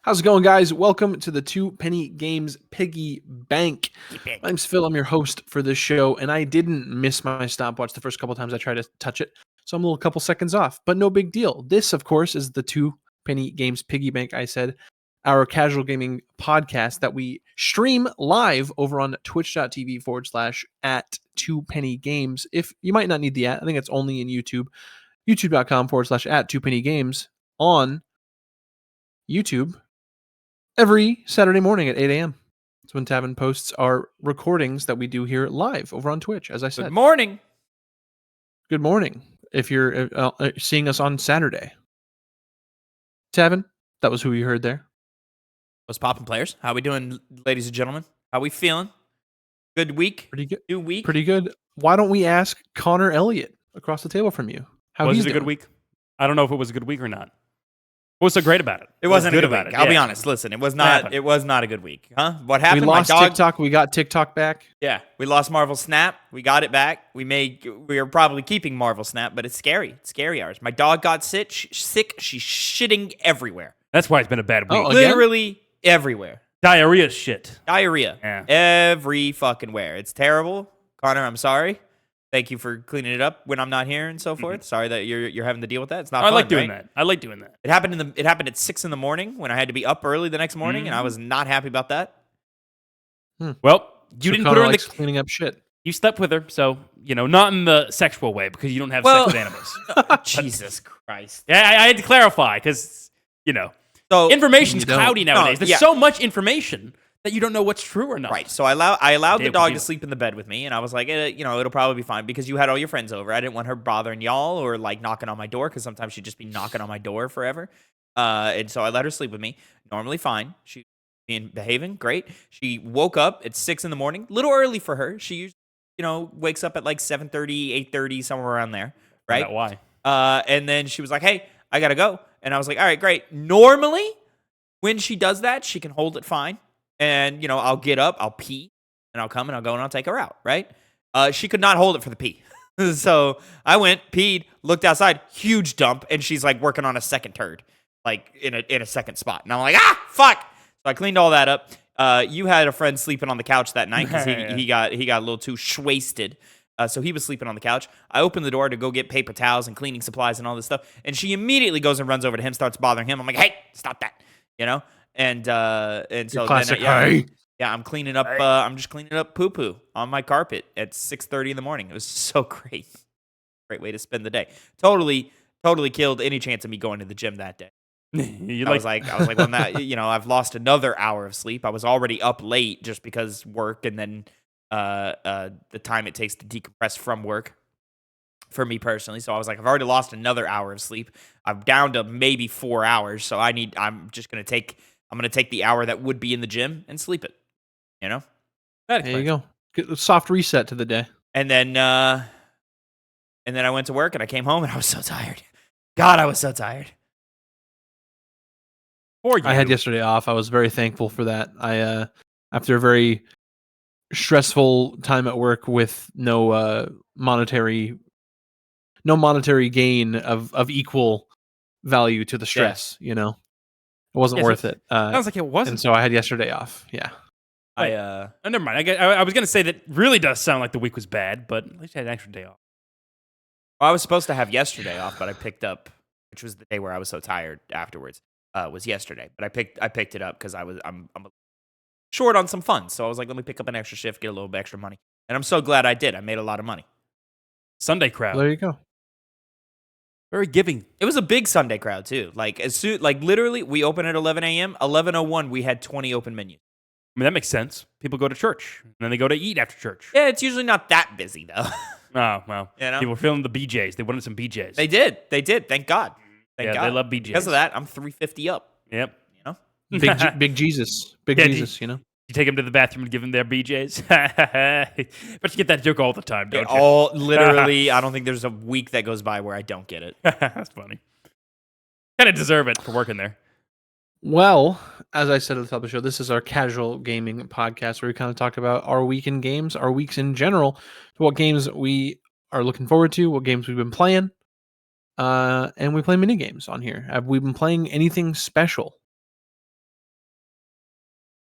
How's it going, guys? Welcome to the Two Penny Games Piggy Bank. My name's Phil. I'm your host for this show, and I didn't miss my stopwatch the first couple times I tried to touch it, so I'm a little couple seconds off, but no big deal. This, of course, is the Two Penny Games Piggy Bank, I said, our casual gaming podcast that we stream live over on twitch.tv/ at TwoPennyGames. If you might not need the at, I think it's only in YouTube, youtube.com/ at TwoPennyGames on YouTube every Saturday morning at 8 a.m. That's when Tavin posts our recordings that we do here live over on Twitch, as I said. Good morning. Good morning if you're seeing us on Saturday. Tavin, that was who you heard there. What's poppin', players? How we doing, ladies and gentlemen? How we feeling? Good week? Pretty good. New week? Pretty good. Why don't we ask Connor Elliott across the table from you? How was he's it a doing? good week? I don't know if it was a good week or not. What was so great about it? It wasn't a good about week. it. I'll be Yeah. honest. Listen, it was not a good week. Huh? What happened? We lost My dog, TikTok. We got TikTok back. Yeah, we lost Marvel Snap. We got it back. We are probably keeping Marvel Snap, but it's scary. It's scary hours. My dog got sick. She's shitting everywhere. That's why it's been a bad week. Oh, again? Literally everywhere. Diarrhea shit. Diarrhea. Yeah. Every fucking where. It's terrible. Connor, I'm sorry. Thank you for cleaning it up when I'm not here and so forth. Sorry that you're having to deal with that. It's not I fun, like doing right? that. I like doing that. It happened at 6 a.m. when I had to be up early the next morning, and I was not happy about that. Well, you didn't put her in the cleaning up shit. You slept with her, so not in the sexual way because you don't have sex with animals. Jesus Christ. Yeah, I had to clarify because So information's You don't. cloudy nowadays. No, There's yeah. so much information that you don't know what's true or not. right. So I allowed the Damn dog deal. to sleep in the bed with me, and I was like, it'll probably be fine because you had all your friends over. I didn't want her bothering y'all or like knocking on my door because sometimes she'd just be knocking on my door forever. And so I let her sleep with me. Normally fine. She being behaving great. She woke up at 6 a.m. Little early for her. She usually wakes up at like 7:30, 8:30, somewhere around there. Right. Why? And then she was like, hey, I gotta go. And I was like, all right, great. Normally, when she does that, she can hold it fine. And, I'll get up, I'll pee, and I'll come and I'll go and I'll take her out, right? She could not hold it for the pee. So I went, peed, looked outside, huge dump, and she's like working on a second turd, like in a second spot. And I'm like, fuck. So I cleaned all that up. You had a friend sleeping on the couch that night because he got a little too wasted. So he was sleeping on the couch. I opened the door to go get paper towels and cleaning supplies and all this stuff. And she immediately goes and runs over to him, starts bothering him. I'm like, hey, stop that, And so Classic. then, I'm cleaning up. I'm just cleaning up poo poo on my carpet at 6:30 in the morning. It was so great. Great way to spend the day. Totally killed any chance of me going to the gym that day. I was like, well, that I've lost another hour of sleep. I was already up late just because work, and then the time it takes to decompress from work for me personally. So I was like, I've already lost another hour of sleep. I'm down to maybe 4 hours. So I'm gonna take the hour that would be in the gym and sleep it. There you go. Get a soft reset to the day. And then I went to work and I came home and I was so tired. God, I was so tired. I had yesterday off. I was very thankful for that. I after a very stressful time at work with no monetary gain of equal value to the stress, it wasn't worth it. Sounds like it wasn't. And so I had yesterday off. Yeah. Never mind. I was gonna say that really does sound like the week was bad, but at least I had an extra day off. Well, I was supposed to have yesterday off, but I picked up, which was the day where I was so tired afterwards. Was yesterday, but I picked it up because I'm short on some funds, so I was like, let me pick up an extra shift, get a little bit extra money, and I'm so glad I did. I made a lot of money. Sunday crowd. There you go. Very giving. It was a big Sunday crowd too. Literally, we open at 11 a.m. 11:01, we had 20 open menus. I mean, that makes sense. People go to church, and then they go to eat after church. Yeah, it's usually not that busy though. Oh, well. People were feeling the BJs. They wanted some BJs. They did. Thank God. Thank God. They love BJs. Because of that, I'm 350 up. Yep. Big Jesus. Big Jesus, You take them to the bathroom and give them their BJs. But you get that joke all the time, don't you? Literally, I don't think there's a week that goes by where I don't get it. That's funny. Kind of deserve it for working there. Well, as I said at the top of the show, this is our casual gaming podcast where we kind of talk about our week in games, our weeks in general, what games we are looking forward to, what games we've been playing, and we play mini games on here. Have we been playing anything special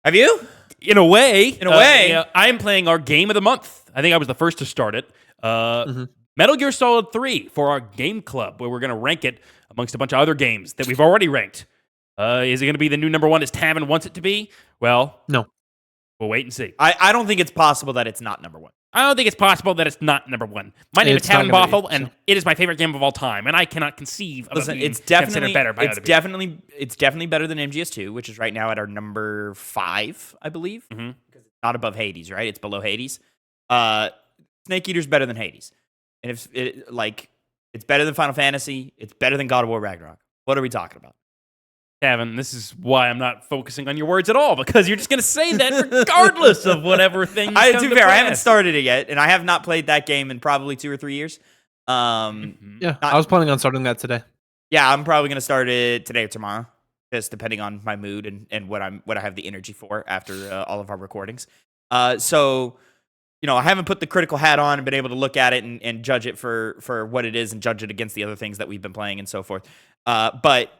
Have you? In a way. In a way. I am playing our game of the month. I think I was the first to start it. Metal Gear Solid 3 for our game club, where we're going to rank it amongst a bunch of other games that we've already ranked. Is it going to be the new number one as Tavin wants it to be? Well, no. We'll wait and see. I don't think it's possible that it's not number one. I don't think it's possible that it's not number one. My name is Tavin Bothel, and it is my favorite game of all time, and I cannot conceive of it being considered better by other people. It's definitely better than MGS2, which is right now at our number 5, I believe. Because it's not above Hades, right? It's below Hades. Snake Eater's better than Hades. And if it's better than Final Fantasy, it's better than God of War Ragnarok. What are we talking about? Kevin, this is why I'm not focusing on your words at all, because you're just going to say that regardless of whatever thing. To be fair, I haven't started it yet, and I have not played that game in probably 2 or 3 years. I was planning on starting that today. Yeah, I'm probably going to start it today or tomorrow, just depending on my mood and what I have the energy for after all of our recordings. So, I haven't put the critical hat on and been able to look at it and judge it for what it is and judge it against the other things that we've been playing and so forth. But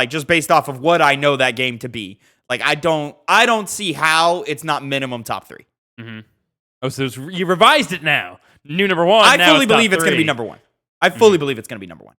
just based off of what I know that game to be, I don't see how it's not minimum top 3. Oh, so you revised it now. New number one. I fully believe it's going to be number 1. I fully believe it's going to be number 1.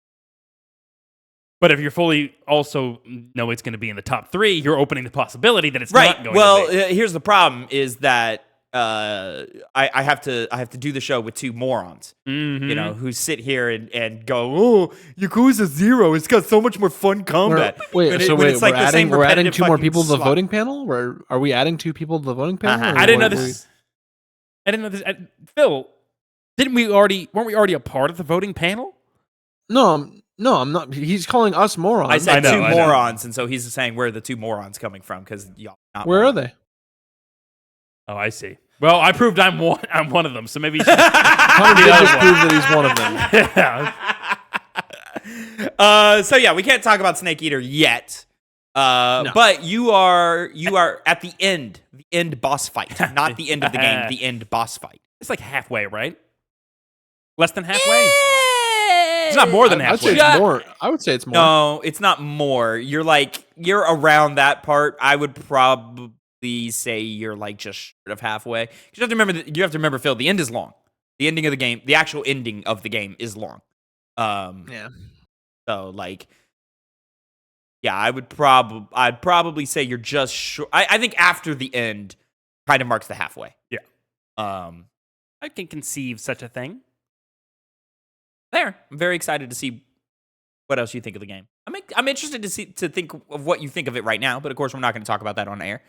But if you're fully also know it's going to be in the top 3, you're opening the possibility that it's not going to be. Here's the problem: is that I have to do the show with 2 morons, who sit here and go, "Oh, Yakuza 0, it's got so much more fun combat." We're adding 2 more people to the voting panel. Are we adding 2 people to the voting panel? I didn't know this. I didn't know this. Phil, weren't we already a part of the voting panel? No, I'm not. He's calling us morons. I said 2 morons, and so he's saying where are the 2 morons coming from? Because y'all not where morons. are they? Oh, I see. Well, I proved I'm one of them, so maybe you should Connor did just prove that he's one of them. So yeah, we can't talk about Snake Eater yet. No. But you are at the end boss fight, not the end of the game, the end boss fight. It's like halfway, right? Less than halfway? It's not more than halfway. I'd say it's more. I would say it's more. No, it's not more. You're around that part. I would probably say you're just short of halfway. You have to remember, Phil, the end is long. The ending of the game, the actual ending of the game is long. Yeah. So I'd probably say you're just short. I think after the end kind of marks the halfway. Yeah. I can conceive such a thing. I'm very excited to see what else you think of the game. I'm interested to think of what you think of it right now, but of course we're not going to talk about that on air.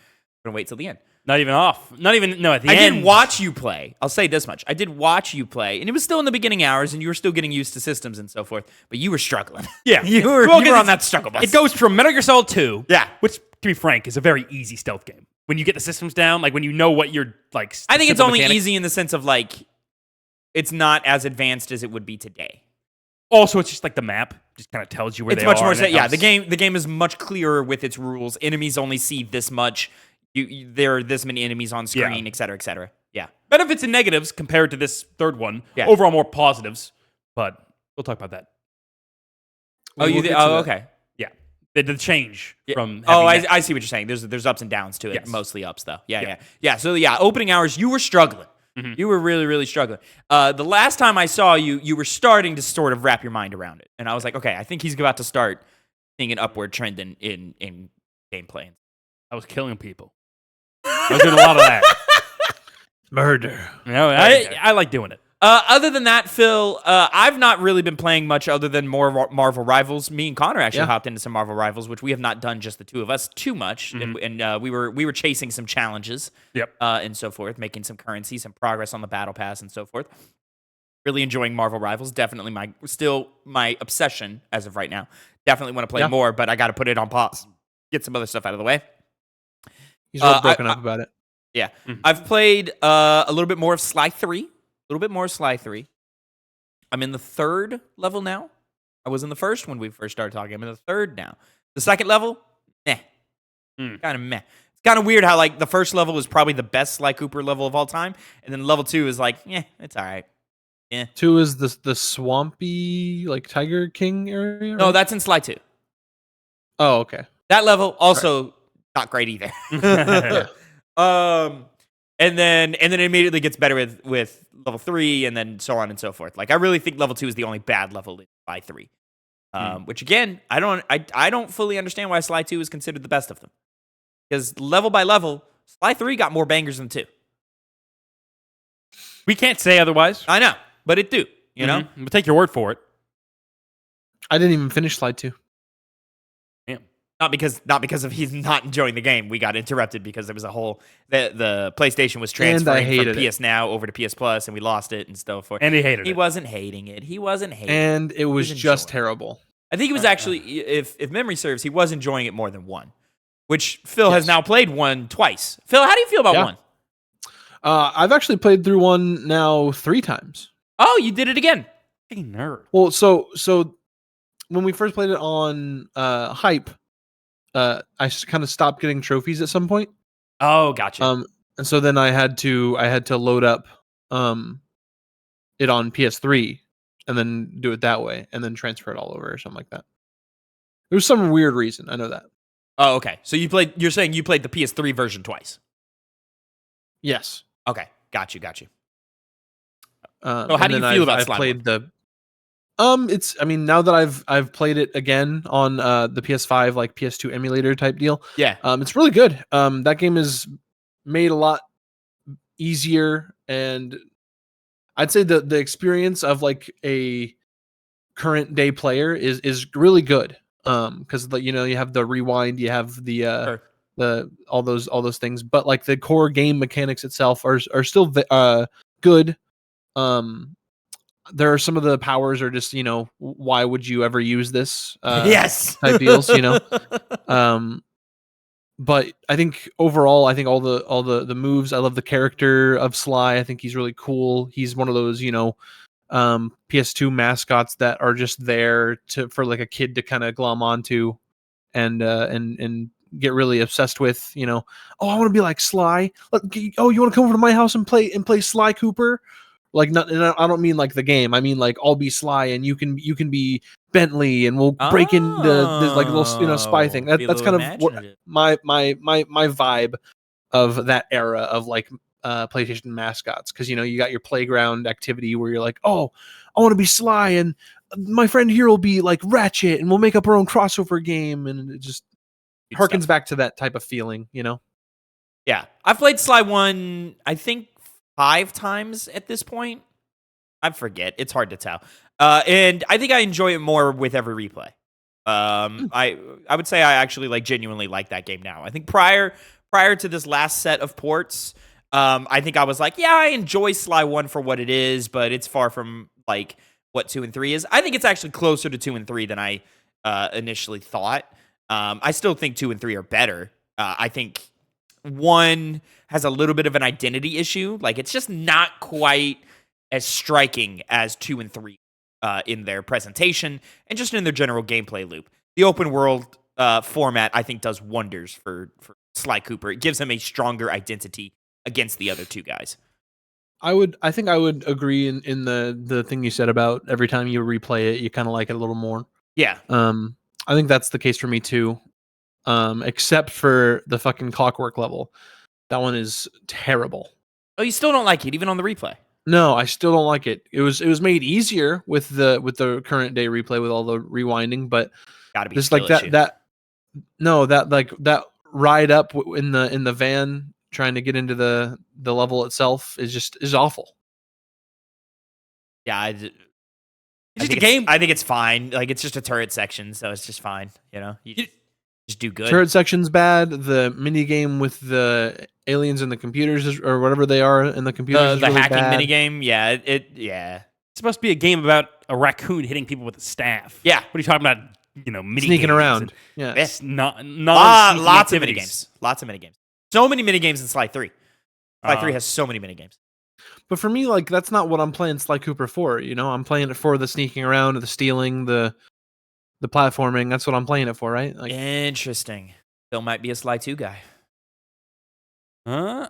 We're going to wait till the end. At the end. I did watch you play. I'll say this much. I did watch you play, and it was still in the beginning hours, and you were still getting used to systems and so forth, but you were struggling. Yeah. you were on that struggle bus. It goes from Metal Gear Solid 2, which, to be frank, is a very easy stealth game. When you get the systems down, when you know what you're, I think it's only easy in the sense of, it's not as advanced as it would be today. Also, it's just the map just kind of tells you where they are. It's much more. Yeah, the game is much clearer with its rules. Enemies only see this much. There are this many enemies on screen, et cetera, et cetera. Yeah. Benefits and negatives compared to this third one. Yeah. Overall, more positives, but we'll talk about that. Okay. Yeah. The change from. I see what you're saying. There's ups and downs to it. Yes. Mostly ups, though. Yeah. So, opening hours, you were struggling. Mm-hmm. You were really, really struggling. The last time I saw you, you were starting to sort of wrap your mind around it. And I was like, okay, I think he's about to start seeing an upward trend in gameplay. I was killing people. I was doing a lot of that. Murder. I like doing it. Other than that, Phil, I've not really been playing much other than more Marvel Rivals. Me and Connor actually hopped into some Marvel Rivals, which we have not done just the 2 of us too much. Mm-hmm. And we were chasing some challenges and so forth, making some currency, some progress on the Battle Pass and so forth. Really enjoying Marvel Rivals. Definitely my obsession as of right now. Definitely want to play more, but I got to put it on pause. Get some other stuff out of the way. He's real broken up about it. Yeah. Mm-hmm. I've played a little bit more of Sly 3. I'm in the 3rd level now. I was in the first when we first started talking. I'm in the 3rd now. The 2nd level, kind of meh. It's kind of weird how the first level is probably the best Sly Cooper level of all time, and then level 2 is it's all right. Yeah. 2 is the swampy Tiger King area. Right? No, that's in Sly 2. Oh, okay. That level also not great either. And then it immediately gets better with level 3, and then so on and so forth. Like I really think level 2 is the only bad level by 3. Which again, I don't fully understand why Sly 2 is considered the best of them. Because level by level, Sly 3 got more bangers than 2. We can't say otherwise. I know, but it do. You know, We'll take your word for it. I didn't even finish Slide 2. Damn. Not because of he's not enjoying the game. We got interrupted because there was a whole the PlayStation was transferring from PS Now over to PS Plus, and we lost it and so forth. And he hated it. He wasn't hating it. And it was just terrible. I think he was actually, if memory serves, he was enjoying it more than 1. Which Phil has now played 1 twice. Phil, how do you feel about 1? I've actually played through 1 now 3 times. Oh, you did it again. Fucking nerd. Well, so when we first played it on Hype, I kind of stopped getting trophies at some point. Oh, gotcha. And so then I had to load up it on PS3 and then do it that way and then transfer it all over or something like that. There was some weird reason. I know that. Oh, okay. So you're saying you played the PS3 version twice? Yes. Okay. Got you. So how do you feel about Slime? I've played now that I've played it again on the PS5 like PS2 emulator type deal. Yeah. It's really good. That game is made a lot easier, and I'd say the experience of like a current day player is really good. Because you have the rewind, you have the all those things, but like the core game mechanics itself are still good. There are some of the powers are just why would you ever use this yes type deals, but I think overall, I think all the moves, I love the character of Sly. I think he's really cool. He's one of those PS2 mascots that are just there for like a kid to kind of glom onto and get really obsessed with. Oh, I want to be like Sly. Oh, you want to come over to my house and play Sly Cooper? Like, not, and I don't mean like the game. I mean like I'll be Sly and you can be Bentley and we'll break into this like little spy thing. That's kind of what my vibe of that era of like PlayStation mascots, because you got your playground activity where you're like, oh, I want to be Sly and my friend here will be like Ratchet and we'll make up our own crossover game, and it just harkens back to that type of feeling. Yeah, I've played Sly 1 I think 5 times at this point. I forget. It's hard to tell. And I think I enjoy it more with every replay. I would say I actually genuinely like that game now. I think prior to this last set of ports, I think I was like, yeah, I enjoy Sly 1 for what it is, but it's far from like what 2 and 3 is. I think it's actually closer to 2 and 3 than I initially thought. I still think 2 and 3 are better. I think 1 has a little bit of an identity issue. Like, it's just not quite as striking as 2 and 3 in their presentation and just in their general gameplay loop. The open world format, I think, does wonders for Sly Cooper. It gives him a stronger identity against the other 2 guys. I think I would agree in the thing you said about every time you replay it, you kind of like it a little more. Yeah. I think that's the case for me too. Except for the fucking clockwork level. That one is terrible. Oh, you still don't like it, even on the replay? No, I still don't like it. It was made easier with the current day replay with all the rewinding, but gotta be just like that ride up in the van trying to get into the level itself is awful. Yeah, it's just a game. I think it's fine. Like, it's just a turret section, so it's just fine. You just do good. Turret section's bad. The mini game with the aliens and the computers or whatever they are in the computers is the really hacking bad. mini game. Yeah, It's supposed to be a game about a raccoon hitting people with a staff. Yeah. What are you talking about? Mini sneaking around. Yeah, it's not lots of mini games. Lots of mini games. So many mini games in Sly 3. Sly 3 has so many mini games. But for me, like, that's not what I'm playing Sly Cooper for. I'm playing it for the sneaking around, the stealing, the platforming. That's what I'm playing it for, right? Like, interesting. Phil might be a Sly 2 guy. Huh?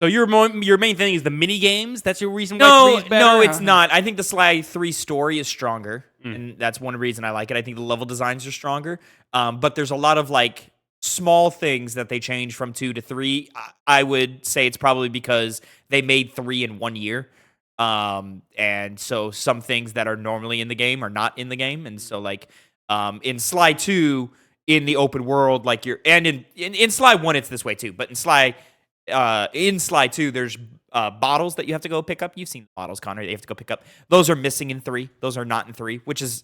So your main thing is the mini games? That's your reason why 3 is better? No, it's not. I think the Sly 3 story is stronger, and that's one reason I like it. I think the level designs are stronger. But there's a lot of like small things that they changed from 2 to 3. I would say it's probably because they made 3 in 1 year. And so some things that are normally in the game are not in the game. And so like in Sly 2, in the open world, like in Sly 1, it's this way too. But in Sly 2, there's bottles that you have to go pick up. You've seen the bottles, Connor, that you have to go pick up. Those are missing in 3. Those are not in 3, which is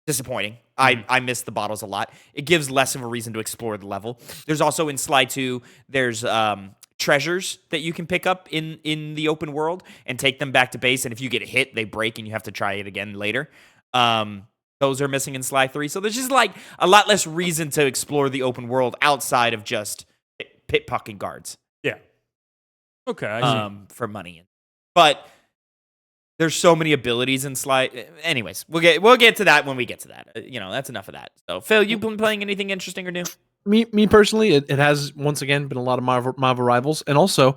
disappointing. I miss the bottles a lot. It gives less of a reason to explore the level. There's also in Sly 2, there's treasures that you can pick up in the open world and take them back to base. And if you get hit, they break and you have to try it again later. Those are missing in Sly 3. So there's just like a lot less reason to explore the open world outside of just pickpocketing guards. Yeah. Okay. I see. For money. But there's so many abilities in Sly. Anyways, we'll get to that when we get to that. That's enough of that. So Phil, you been playing anything interesting or new? Me personally, it has once again been a lot of Marvel Rivals, and also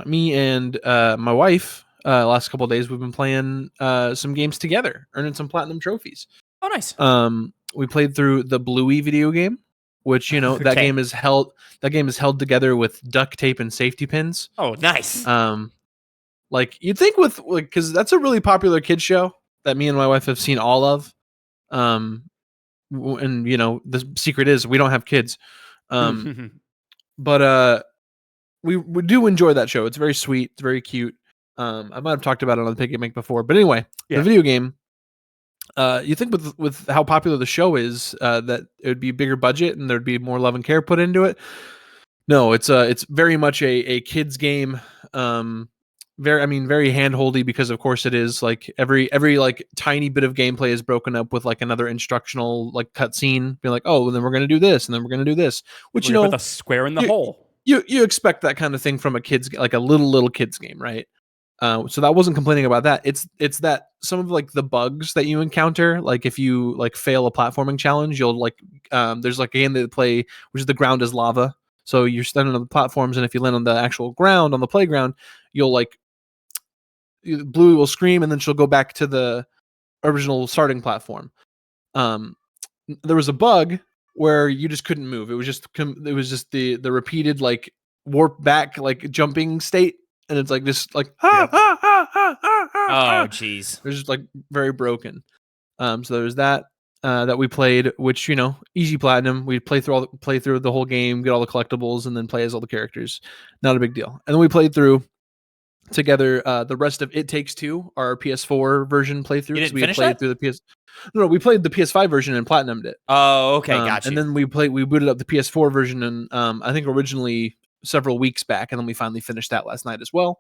me and my wife last couple of days we've been playing some games together, earning some platinum trophies. Oh, nice. We played through the Bluey video game, which that game is held held together with duct tape and safety pins. Oh, nice. Like you'd think because that's a really popular kids show that me and my wife have seen all of. And the secret is we don't have kids. But we do enjoy that show. It's very sweet. It's very cute. I might have talked about it on the Piggy Bank before, but anyway, the video game. You think with how popular the show is, that it would be a bigger budget and there'd be more love and care put into it. No, it's very much a kids game. Very handholdy because of course it is like every like tiny bit of gameplay is broken up with like another instructional like cutscene, being like, oh, and then we're gonna do this, and then we're gonna do this, which put a square in the hole. You expect that kind of thing from a kids, like a little kids game, right? So that wasn't complaining about that. It's that some of like the bugs that you encounter, like if you like fail a platforming challenge, you'll like there's like a game they play which is the ground is lava. So you're standing on the platforms, and if you land on the actual ground on the playground, you'll like Bluey will scream, and then she'll go back to the original starting platform. There was a bug where you just couldn't move. It was just the repeated like warp back like jumping state, and it's like this like Oh jeez. It's just like very broken. So there's that that we played, which easy platinum. We play through the whole game, get all the collectibles, and then play as all the characters. Not a big deal. And then we played through together the rest of It Takes Two, our PS4 version playthrough. You didn't we finish played that? through the PS. No, we played the PS5 version and platinumed it. Oh, okay, gotcha. And then we booted up the PS4 version, and I think originally several weeks back, and then we finally finished that last night as well.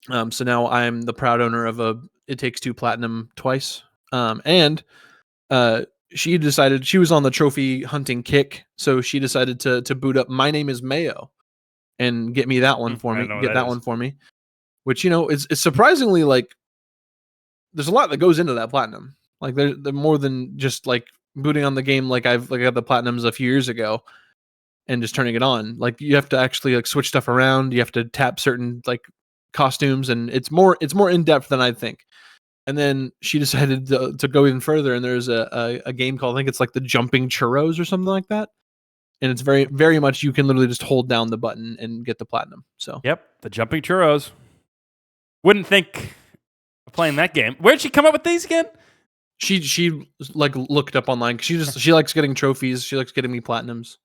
So now I'm the proud owner of a It Takes Two platinum twice. And she decided she was on the trophy hunting kick, so she decided to boot up My Name Is Mayo and get me that one for me. Get that one for me, which it's surprisingly like there's a lot that goes into that platinum. Like they're more than just like booting on the game. Like I got the platinums a few years ago and just turning it on. Like you have to actually like switch stuff around. You have to tap certain like costumes, and it's more in depth than I think. And then she decided to go even further, and there's a game called, I think it's like the Jumping Churros or something like that. And it's very, very much you can literally just hold down the button and get the platinum. So yep, the Jumping Churros. Wouldn't think of playing that game. Where'd she come up with these again? She like looked up online. She likes getting trophies. She likes getting me platinums.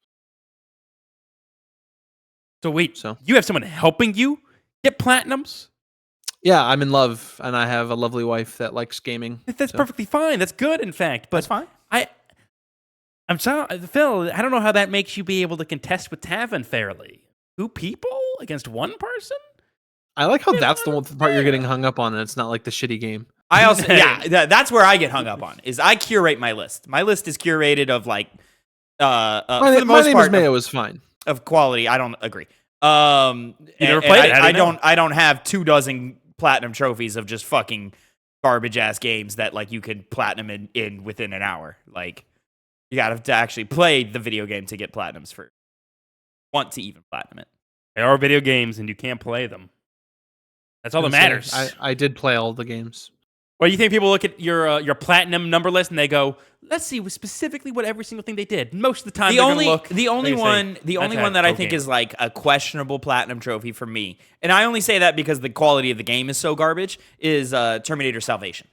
So wait, you have someone helping you get platinums? Yeah, I'm in love, and I have a lovely wife that likes gaming. That's perfectly fine. That's good, in fact. But that's fine. I'm sorry, Phil, I don't know how that makes you be able to contest with Tavin fairly. 2 people against 1 person? I like how that's the one part you're getting hung up on, and it's not like the shitty game. I also, that's where I get hung up on, is I curate my list. My list is curated of like, for the most part, Mayo is fine. Of quality. I don't agree. You never played it? I don't have 24 platinum trophies of just fucking garbage ass games that like you could platinum in within an hour. Like, you gotta to actually play the video game to get platinums for want to even platinum it. They are video games and you can't play them. That's all that matters. I did play all the games. Well, you think people look at your platinum number list and they go, "Let's see specifically what every single thing they did." Most of the time, The only one that I think is like a questionable platinum trophy for me, and I only say that because the quality of the game is so garbage, is Terminator Salvation.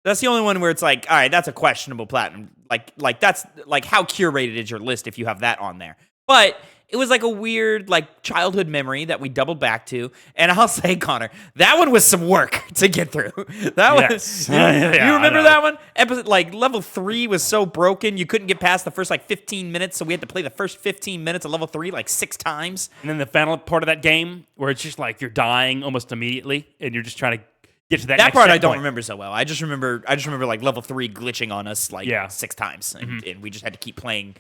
That's the only one where it's like, all right, that's a questionable platinum. Like that's like how curated is your list if you have that on there. But it was like a weird like childhood memory that we doubled back to, and I'll say, Connor, that one was some work to get through. That Yes. one, you remember that one? Episode like level 3 was so broken you couldn't get past the first like 15 minutes, so we had to play the first 15 minutes of level 3 like 6 times. And then the final part of that game where it's just like you're dying almost immediately, and you're just trying to get to that. That next part I checkpoint. don't remember so well. I just remember like level 3 glitching on us like 6 times, and we just had to keep playing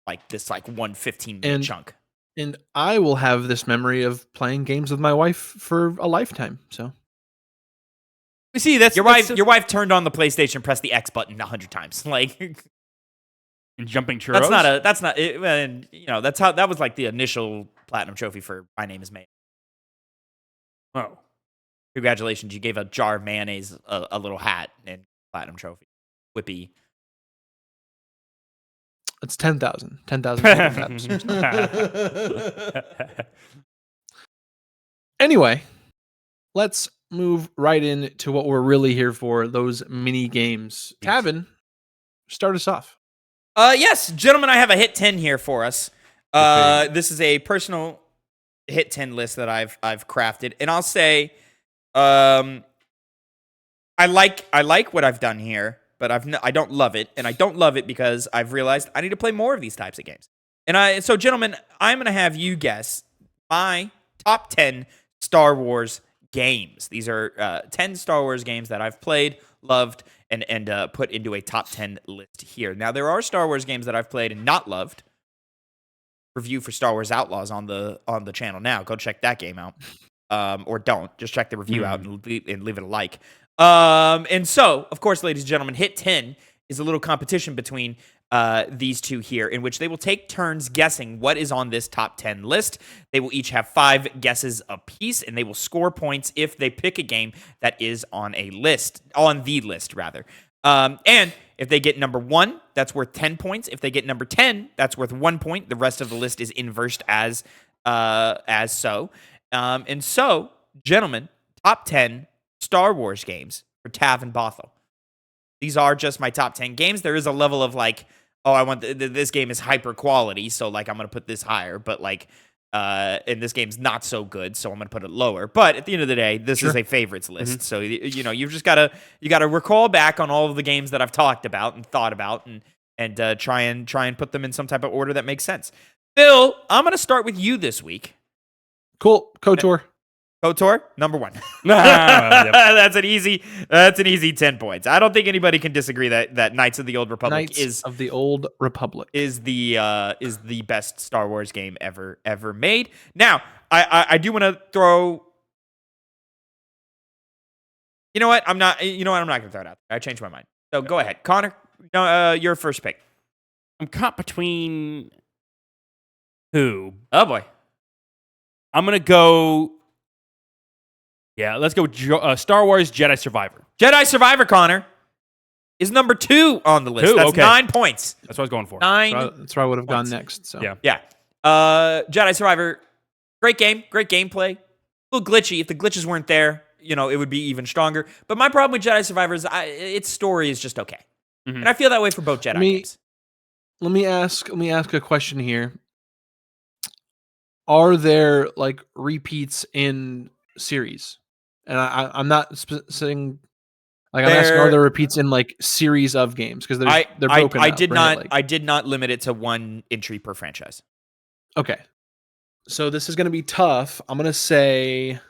like this like 15-minute chunk. And I will have this memory of playing games with my wife for a lifetime. So You see, that's Your wife turned on the PlayStation, and pressed the X button 100 times. Like and jumping churros. that was like the initial platinum trophy for My Name Is May. Oh, Congratulations, you gave a jar of mayonnaise a little hat and platinum trophy. Whippy. it's 10,000. 10,000. Anyway, let's move right into what we're really here for, those mini games. Tavin, start us off. Yes, gentlemen, I have a hit 10 here for us. Okay. This is a personal hit 10 list that I've crafted, and I'll say, I like what I've done here, but I don't love it, and I don't love it because I've realized I need to play more of these types of games. So gentlemen, I'm gonna have you guess my top 10 Star Wars games. These are 10 Star Wars games that I've played, loved, and put into a top 10 list here. Now, there are Star Wars games that I've played and not loved. Review for Star Wars Outlaws on the channel now. Go check that game out. Or don't. Just check the review out and leave it a like. And so, of course, ladies and gentlemen, Hit 10 is a little competition between these two here, in which they will take turns guessing what is on this top 10 list. They will each have 5 guesses apiece, and they will score points if they pick a game that is on the list. And if they get number 1, that's worth 10 points. If they get number 10, that's worth 1 point. The rest of the list is inversed as so. And so, gentlemen, top 10 Star Wars games for Tavin Bothel. These are just my top 10 games. There is a level of like, oh, I want this game is hyper quality, so like I'm gonna put this higher. But like, and this game's not so good, so I'm gonna put it lower. But at the end of the day, this is a favorites list. So you've just gotta recall back on all of the games that I've talked about and thought about, and try and put them in some type of order that makes sense. Phil, I'm gonna start with you this week. Cool. KOTOR. KOTOR, number 1. That's an easy 10 points. I don't think anybody can disagree that Knights of the Old Republic is the best Star Wars game ever made. Now, I do want to throw. You know what? I'm not going to throw it out there. I changed my mind. So go ahead, Connor. Your first pick. I'm caught between who? Oh boy. I'm gonna go. Yeah, let's go. Star Wars Jedi Survivor. Jedi Survivor, Connor, is number 2 on the list. That's 9 points. That's what I was going for. 9. That's where I would have gone next. So yeah. Jedi Survivor, great game, great gameplay. A little glitchy. If the glitches weren't there, it would be even stronger. But my problem with Jedi Survivor is its story is just okay, and I feel that way for both Jedi games. Let me ask a question here. Are there like repeats in series? And I'm not saying like I'm asking, are there repeats in like series of games? Because they're broken. I did not limit it to 1 entry per franchise. Okay, so this is going to be tough. I'm going to say,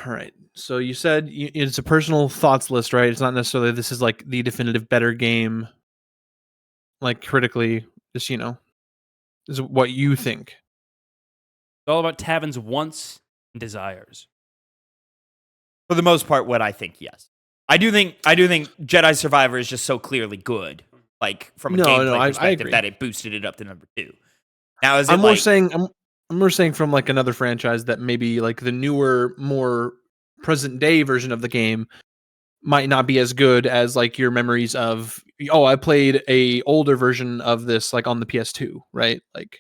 all right. So you said it's a personal thoughts list, right? It's not necessarily this is like the definitive better game, like critically. Just is what you think. It's all about Tavin's wants and desires. For the most part, what I think, yes. I do think Jedi Survivor is just so clearly good, like from a gameplay perspective, that it boosted it up to number 2. Now, is it I'm more saying from like another franchise that maybe like the newer, more present day version of the game might not be as good as like your memories of, oh, I played a older version of this like on the PS2, right? Like,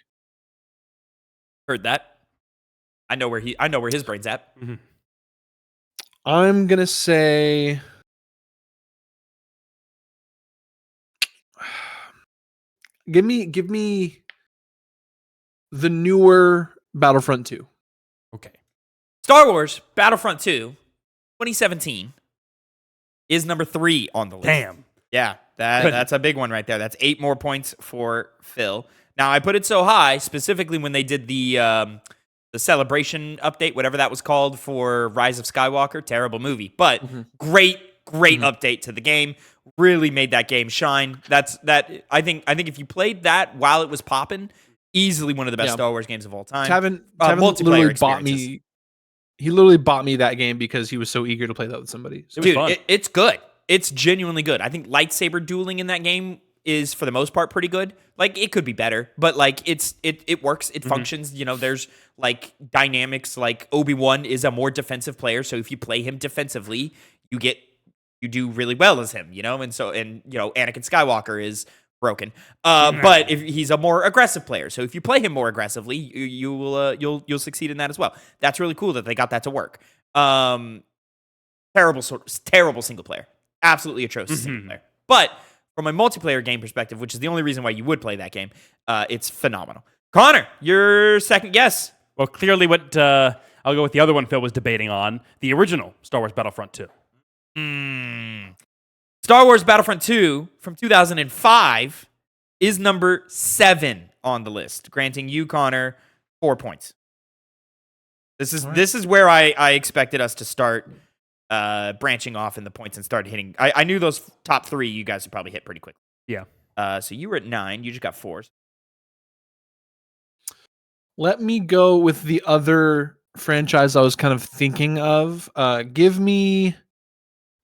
Heard that. I know where his brain's at. Mhm. I'm gonna say give me the newer Battlefront 2. Okay. Star Wars Battlefront 2, 2017, is number 3 on the list. Damn. Yeah, that's a big one right there. That's 8 more points for Phil. Now, I put it so high specifically when they did the celebration update, whatever that was called, for Rise of Skywalker. Terrible movie, but great update to the game. Really made that game shine. I think if you played that while it was popping, easily one of the best Star Wars games of all time. Tavin multiplayer literally bought experiences. me. He literally bought me that game because he was so eager to play that with somebody. So. Dude, it's good. It's genuinely good. I think lightsaber dueling in that game is, for the most part, pretty good. Like, it could be better, but like it works. It functions. You know, there's like dynamics. Like, Obi-Wan is a more defensive player, so if you play him defensively, you do really well as him. You know, and Anakin Skywalker is broken. But if he's a more aggressive player, so if you play him more aggressively, you'll succeed in that as well. That's really cool that they got that to work. Terrible single player. Absolutely atrocious single player. But from a multiplayer game perspective, which is the only reason why you would play that game, it's phenomenal. Connor, your second guess. Well, clearly what I'll go with the other one Phil was debating on, the original Star Wars Battlefront 2. Star Wars Battlefront 2 from 2005 is number 7 on the list, granting you, Connor, 4 points. This is where I expected us to start branching off in the points and start hitting. I knew those top 3 you guys would probably hit pretty quickly. Yeah. So you were at 9. You just got 4s. Let me go with the other franchise I was kind of thinking of. Give me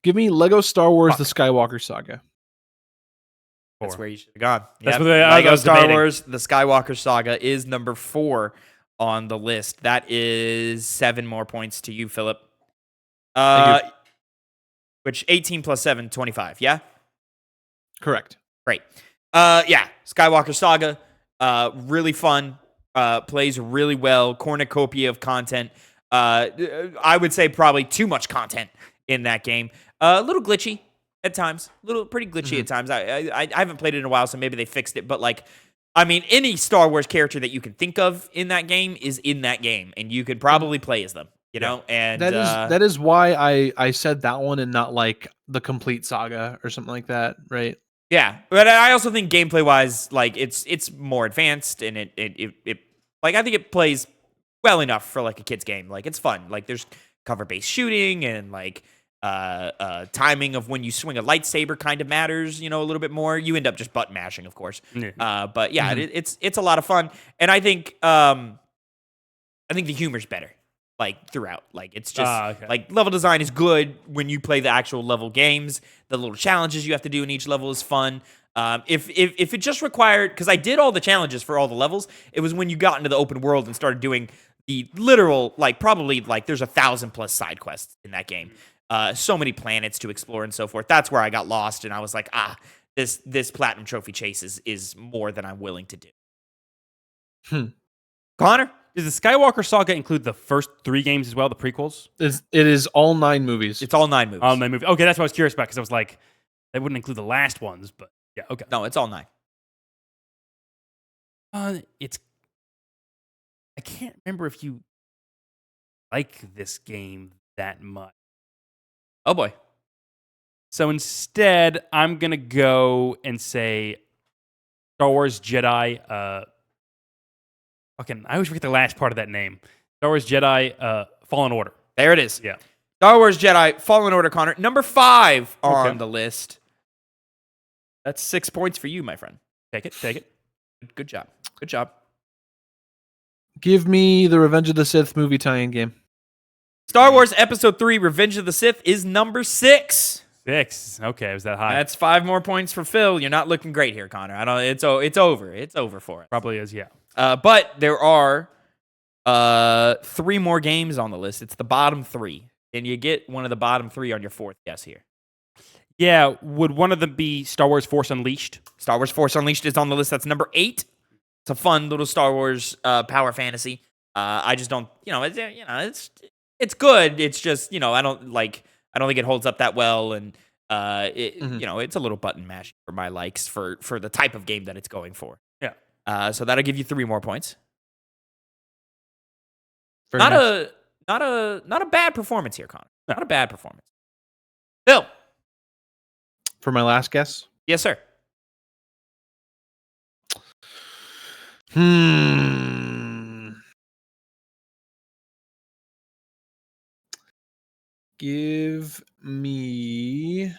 Lego Star Wars: The Skywalker Saga. That's where you should have gone. That's yep. what Lego was Star debating. Wars: The Skywalker Saga is number 4 on the list. That is 7 more points to you, Philip. Which 18 plus 7, 25, yeah? Correct. Great. Yeah, Skywalker Saga, really fun, plays really well, cornucopia of content. I would say probably too much content in that game. A little glitchy at times, pretty glitchy at times. I haven't played it in a while, so maybe they fixed it, but like, I mean, any Star Wars character that you can think of in that game is in that game, and you could probably play as them. You know, and that is why I said that one and not like the complete saga or something like that, right? Yeah, but I also think gameplay wise, like it's more advanced, and it like I think it plays well enough for like a kid's game. Like it's fun. Like there's cover based shooting and like timing of when you swing a lightsaber kind of matters. You know, a little bit more. You end up just button mashing, of course. But yeah, it's a lot of fun, and I think the humor's better. Like throughout, like it's just like level design is good when you play the actual level games. The little challenges you have to do in each level is fun. If it just required, because I did all the challenges for all the levels, it was when you got into the open world and started doing the literal, like probably like there's 1,000+ side quests in that game. So many planets to explore and so forth. That's where I got lost, and I was like, this platinum trophy chase is more than I'm willing to do. Connor. Does the Skywalker Saga include the first 3 games as well, the prequels? It is all 9 movies. It's all 9 movies. All 9 movies. Okay, that's what I was curious about, because I was like, they wouldn't include the last ones, but yeah, okay. No, it's all 9. I can't remember if you like this game that much. Oh boy. So instead, I'm going to go and say Star Wars Jedi... I always forget the last part of that name. Star Wars Jedi Fallen Order. There it is. Yeah. Star Wars Jedi Fallen Order, Connor. Number 5 on the list. That's 6 points for you, my friend. Take it. Good job. Good job. Give me the Revenge of the Sith movie tie-in game. Star Wars Episode 3, Revenge of the Sith is number 6. 6. Okay, was that high? That's 5 more points for Phil. You're not looking great here, Connor. It's over. It's over for us. Probably is, yeah. But there are 3 more games on the list. It's the bottom 3. and you get one of the bottom 3 on your 4th guess here. Yeah, would one of them be Star Wars Force Unleashed? Star Wars Force Unleashed is on the list. That's number 8. It's a fun little Star Wars power fantasy. I just don't, it's good. It's just, I don't think it holds up that well, and it's a little button mash for my likes for the type of game that it's going for. Yeah. So that'll give you 3 more points. Very nice. Not a bad performance here, Connor. Not a bad performance. Phil. For my last guess? Yes, sir. Give me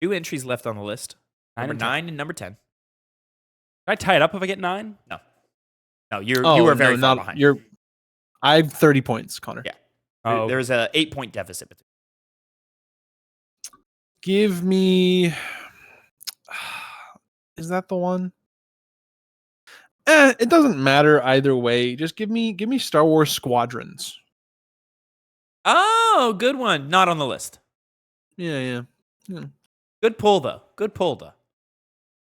2 entries left on the list. Number 9 and number 10. Can I tie it up if I get 9? No, you are very far behind. I have 30 points, Connor. Yeah. There's a 8-point deficit. Give me. Is that the one? It doesn't matter either way. Just give me Star Wars Squadrons. Oh, good one. Not on the list. Yeah. Good pull though.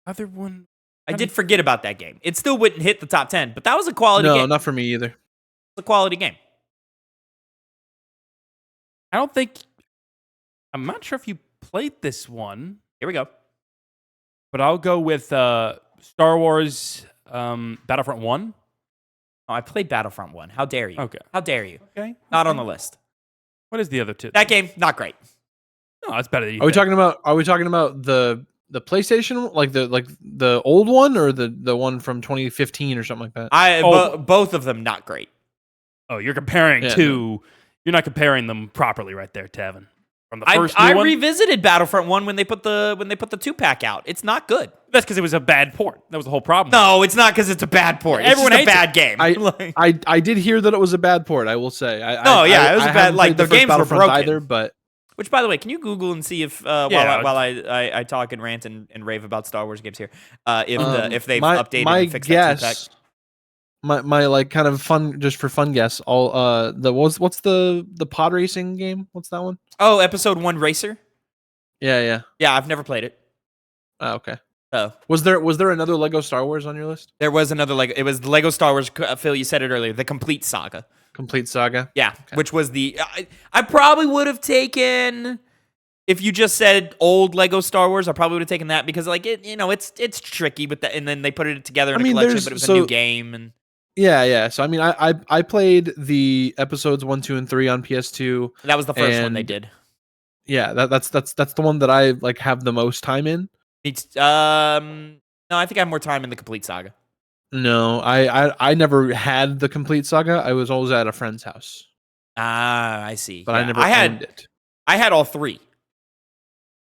Other one. I did forget about that game. It still wouldn't hit the top 10, but that was a quality game. No, not for me either. It's a quality game. I'm not sure if you played this one. Here we go. But I'll go with Star Wars Battlefront 1. Oh, I played Battlefront 1. How dare you? Okay. How dare you? Okay. Not on the list. What is the other 2? That game, not great. No, it's better than you Are we think. talking about the PlayStation, like the old one, or the one from 2015 or something like that? Both of them not great. Oh, you're comparing two. You're not comparing them properly right there, Tavin. From the first I new one? revisited Battlefront 1 when they put the 2-pack out. It's not good. That's because it was a bad port. That was the whole problem. No, it's not because it's a bad port. Everyone it's just a hates bad game. I did hear that it was a bad port. I will say. It was a bad. Like the games were broken. Either, but which, by the way, can you Google and see if while I talk and rant and rave about Star Wars games here, if they've updated and fixed that 2-pack? My like kind of fun, just for fun guess. What's the pod racing game? What's that one? Oh, Episode 1 Racer. Yeah. I've never played it. Oh, okay. Oh, was there another Lego Star Wars on your list? There was another Lego. It was the Lego Star Wars. Phil, you said it earlier. The Complete Saga. Complete Saga. Yeah, okay. Which was I probably would have taken. If you just said old Lego Star Wars, I probably would have taken that because it's tricky with that, and then they put it together in a collection, but it was a new game and. Yeah. So I played the episodes 1, 2, and 3 on PS2. That was the first one they did. Yeah, that's the one that I like have the most time in. No, I think I have more time in the Complete Saga. No, I never had the Complete Saga. I was always at a friend's house. Ah, I see. But I never owned it. I had all 3.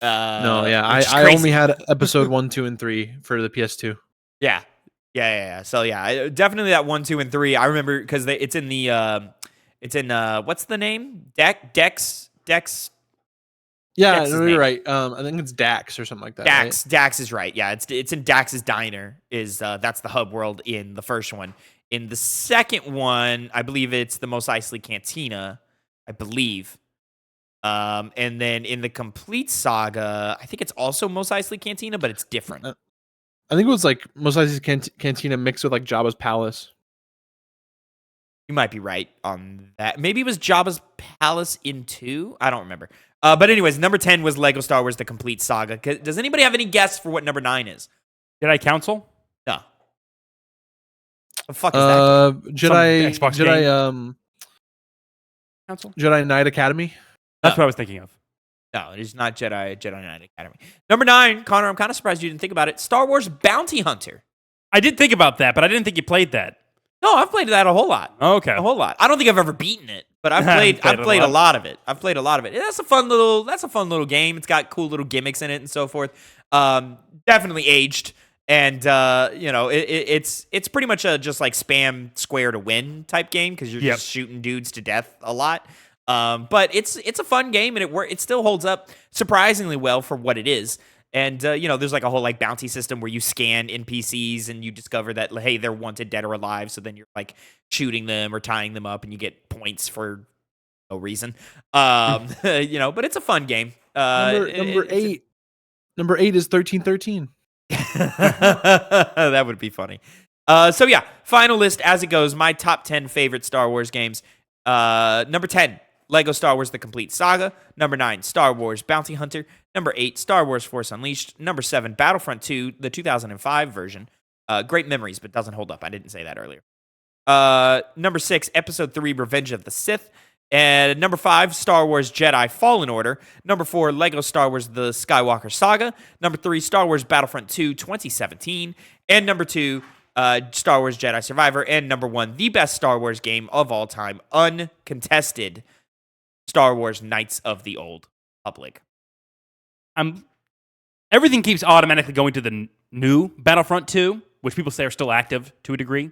I only had episode 1, 2, and 3 for the PS2. Yeah. So definitely that 1, 2, and 3. I remember because it's in what's the name? Dex. Yeah, Dax's you're name. right. I think it's Dax or something like that. Dax. Right? Dax is right. Yeah, it's in Dax's Diner. That's the hub world in the first one. In the second one, I believe it's the Mos Eisley Cantina. I believe. And then in the Complete Saga, I think it's also Mos Eisley Cantina, but it's different. I think it was like Mos Eisley Cantina mixed with like Jabba's Palace. You might be right on that. Maybe it was Jabba's Palace in 2. I don't remember. But anyways, number 10 was Lego Star Wars: The Complete Saga. Does anybody have any guess for what number 9 is? Jedi Council? No. The fuck is that? Jedi Knight Academy. That's what I was thinking of. No, it is not Jedi Knight Academy. Number 9, Connor, I'm kind of surprised you didn't think about it. Star Wars Bounty Hunter. I did think about that, but I didn't think you played that. No, I've played that a whole lot. Okay. A whole lot. I don't think I've ever beaten it, but I've played a lot of it. I've played a lot of it. That's a fun little game. It's got cool little gimmicks in it and so forth. Definitely aged. And it's pretty much a just like spam square to win type game because you're just shooting dudes to death a lot. But it's a fun game and it still holds up surprisingly well for what it is. And, there's like a whole like bounty system where you scan NPCs and you discover that, hey, they're wanted dead or alive. So then you're like shooting them or tying them up and you get points for no reason. But it's a fun game. Number 8. Number 8 is 1313. That would be funny. Final list as it goes. My top 10 favorite Star Wars games. Number 10, Lego Star Wars The Complete Saga. Number 9, Star Wars Bounty Hunter. Number 8, Star Wars Force Unleashed. Number 7, Battlefront 2, the 2005 version. Great memories, but doesn't hold up. I didn't say that earlier. Number 6, Episode 3, Revenge of the Sith. And number 5, Star Wars Jedi Fallen Order. Number 4, Lego Star Wars The Skywalker Saga. Number 3, Star Wars Battlefront 2 2017. And number 2, Star Wars Jedi Survivor. And number 1, the best Star Wars game of all time, uncontested, Star Wars Knights of the Old Republic. Everything keeps automatically going to the new Battlefront 2, which people say are still active to a degree.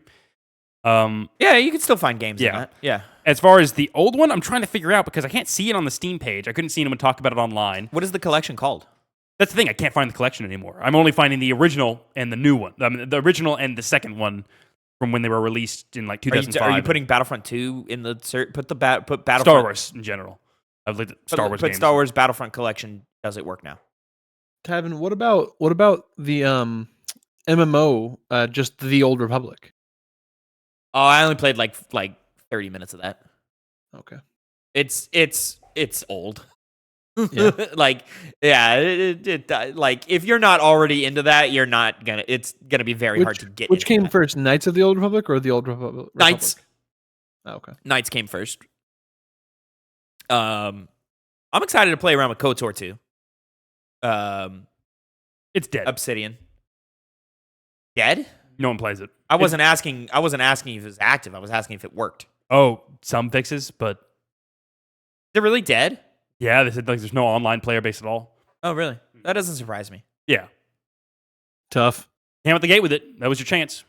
Yeah, you can still find games in that. Yeah. As far as the old one, I'm trying to figure out because I can't see it on the Steam page. I couldn't see anyone talk about it online. What is the collection called? That's the thing. I can't find the collection anymore. I'm only finding the original and the new one. I mean, the original and the second one from when they were released in like 2005. Are you putting Battlefront 2 in the put Battlefront Star Wars in general? I've looked at Star Wars games. Put Star Wars Battlefront collection. Does it work now? Tavin, what about the MMO, just the Old Republic? Oh, I only played like 30 minutes of that. Okay. It's old. Yeah. Like if you're not already into that, it's gonna be very hard to get. Which came that. first, Knights of the Old Republic or the Old Republic? Knights. Oh, okay. Knights came first. I'm excited to play around with KOTOR 2. It's dead. Obsidian. Dead? No one plays it. I wasn't asking if it was active. I was asking if it worked. Oh, some fixes, but Is it really dead? yeah, they said like there's no online player base at all. Oh, really? That doesn't surprise me. Yeah, Tough. came out the gate with it. That was your chance.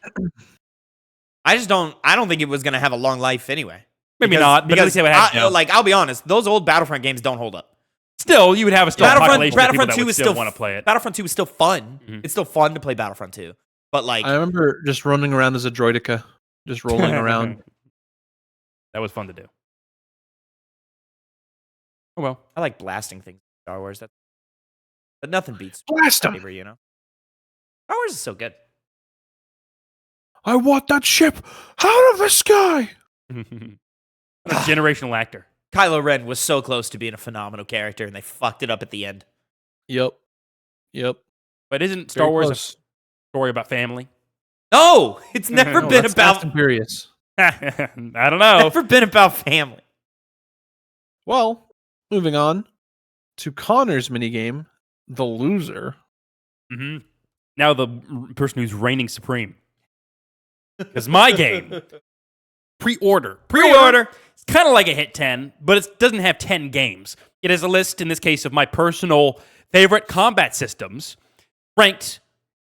I don't think it was gonna have a long life anyway. Maybe not, but at least they would have. I'll be honest, those old Battlefront games don't hold up. Still, you would have a still population of people Battlefront that 2 would is still want to play it. Battlefront 2 is still fun. Mhm. It's still fun to play Battlefront 2. But like, I remember just running around as a droidica, just rolling around. That was fun to do. Oh well. I like blasting things in Star Wars. But nothing beats Blast 'em! Saber, Star Wars is so good. I want that ship out of the sky. What a generational actor. Kylo Ren was so close to being a phenomenal character, and they fucked it up at the end. Yep. But isn't Star Very Wars close. a story about family? No, it's never No, been that's about. Fast and Furious. I don't know. Never been about family. Well, moving on to Connor's minigame, The Loser. Mm-hmm. Now the person who's reigning supreme. Because my game, pre-order. It's kind of like a hit 10, but it doesn't have 10 games. It has a list, in this case, of my personal favorite combat systems ranked.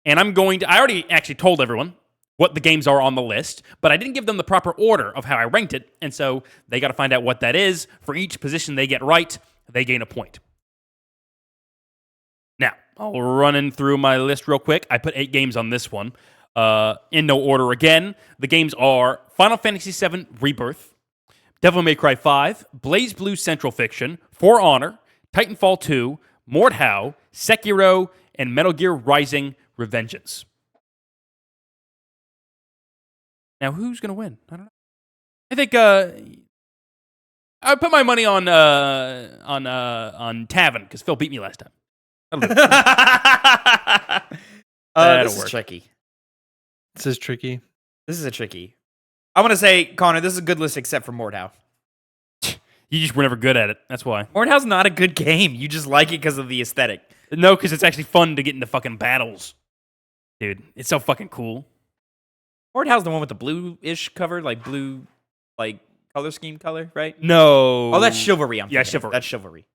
And I already actually told everyone what the games are on the list, but I didn't give them the proper order of how I ranked it. And so they got to find out what that is. For each position they get right, they gain a point. Now, I'll run through my list real quick. I put 8 games on this one. In no order again. The games are Final Fantasy VII Rebirth, Devil May Cry 5, Blaze Blue Central Fiction, For Honor, Titanfall 2, Mordhau, Sekiro, and Metal Gear Rising Revengeance. Now, who's going to win? I don't know. I think I put my money on Tavin because Phil beat me last time. This is tricky. This is tricky. This is a tricky. I want to say, Connor, this is a good list except for Mordhau. You just were never good at it. That's why. Mordhau's not a good game. You just like it because of the aesthetic. No, because it's actually fun to get into fucking battles. Dude, it's so fucking cool. Mordhau's the one with the blue-ish cover, like blue, like color scheme color, right? No. Oh, that's Chivalry. Yeah, Chivalry. That's Chivalry.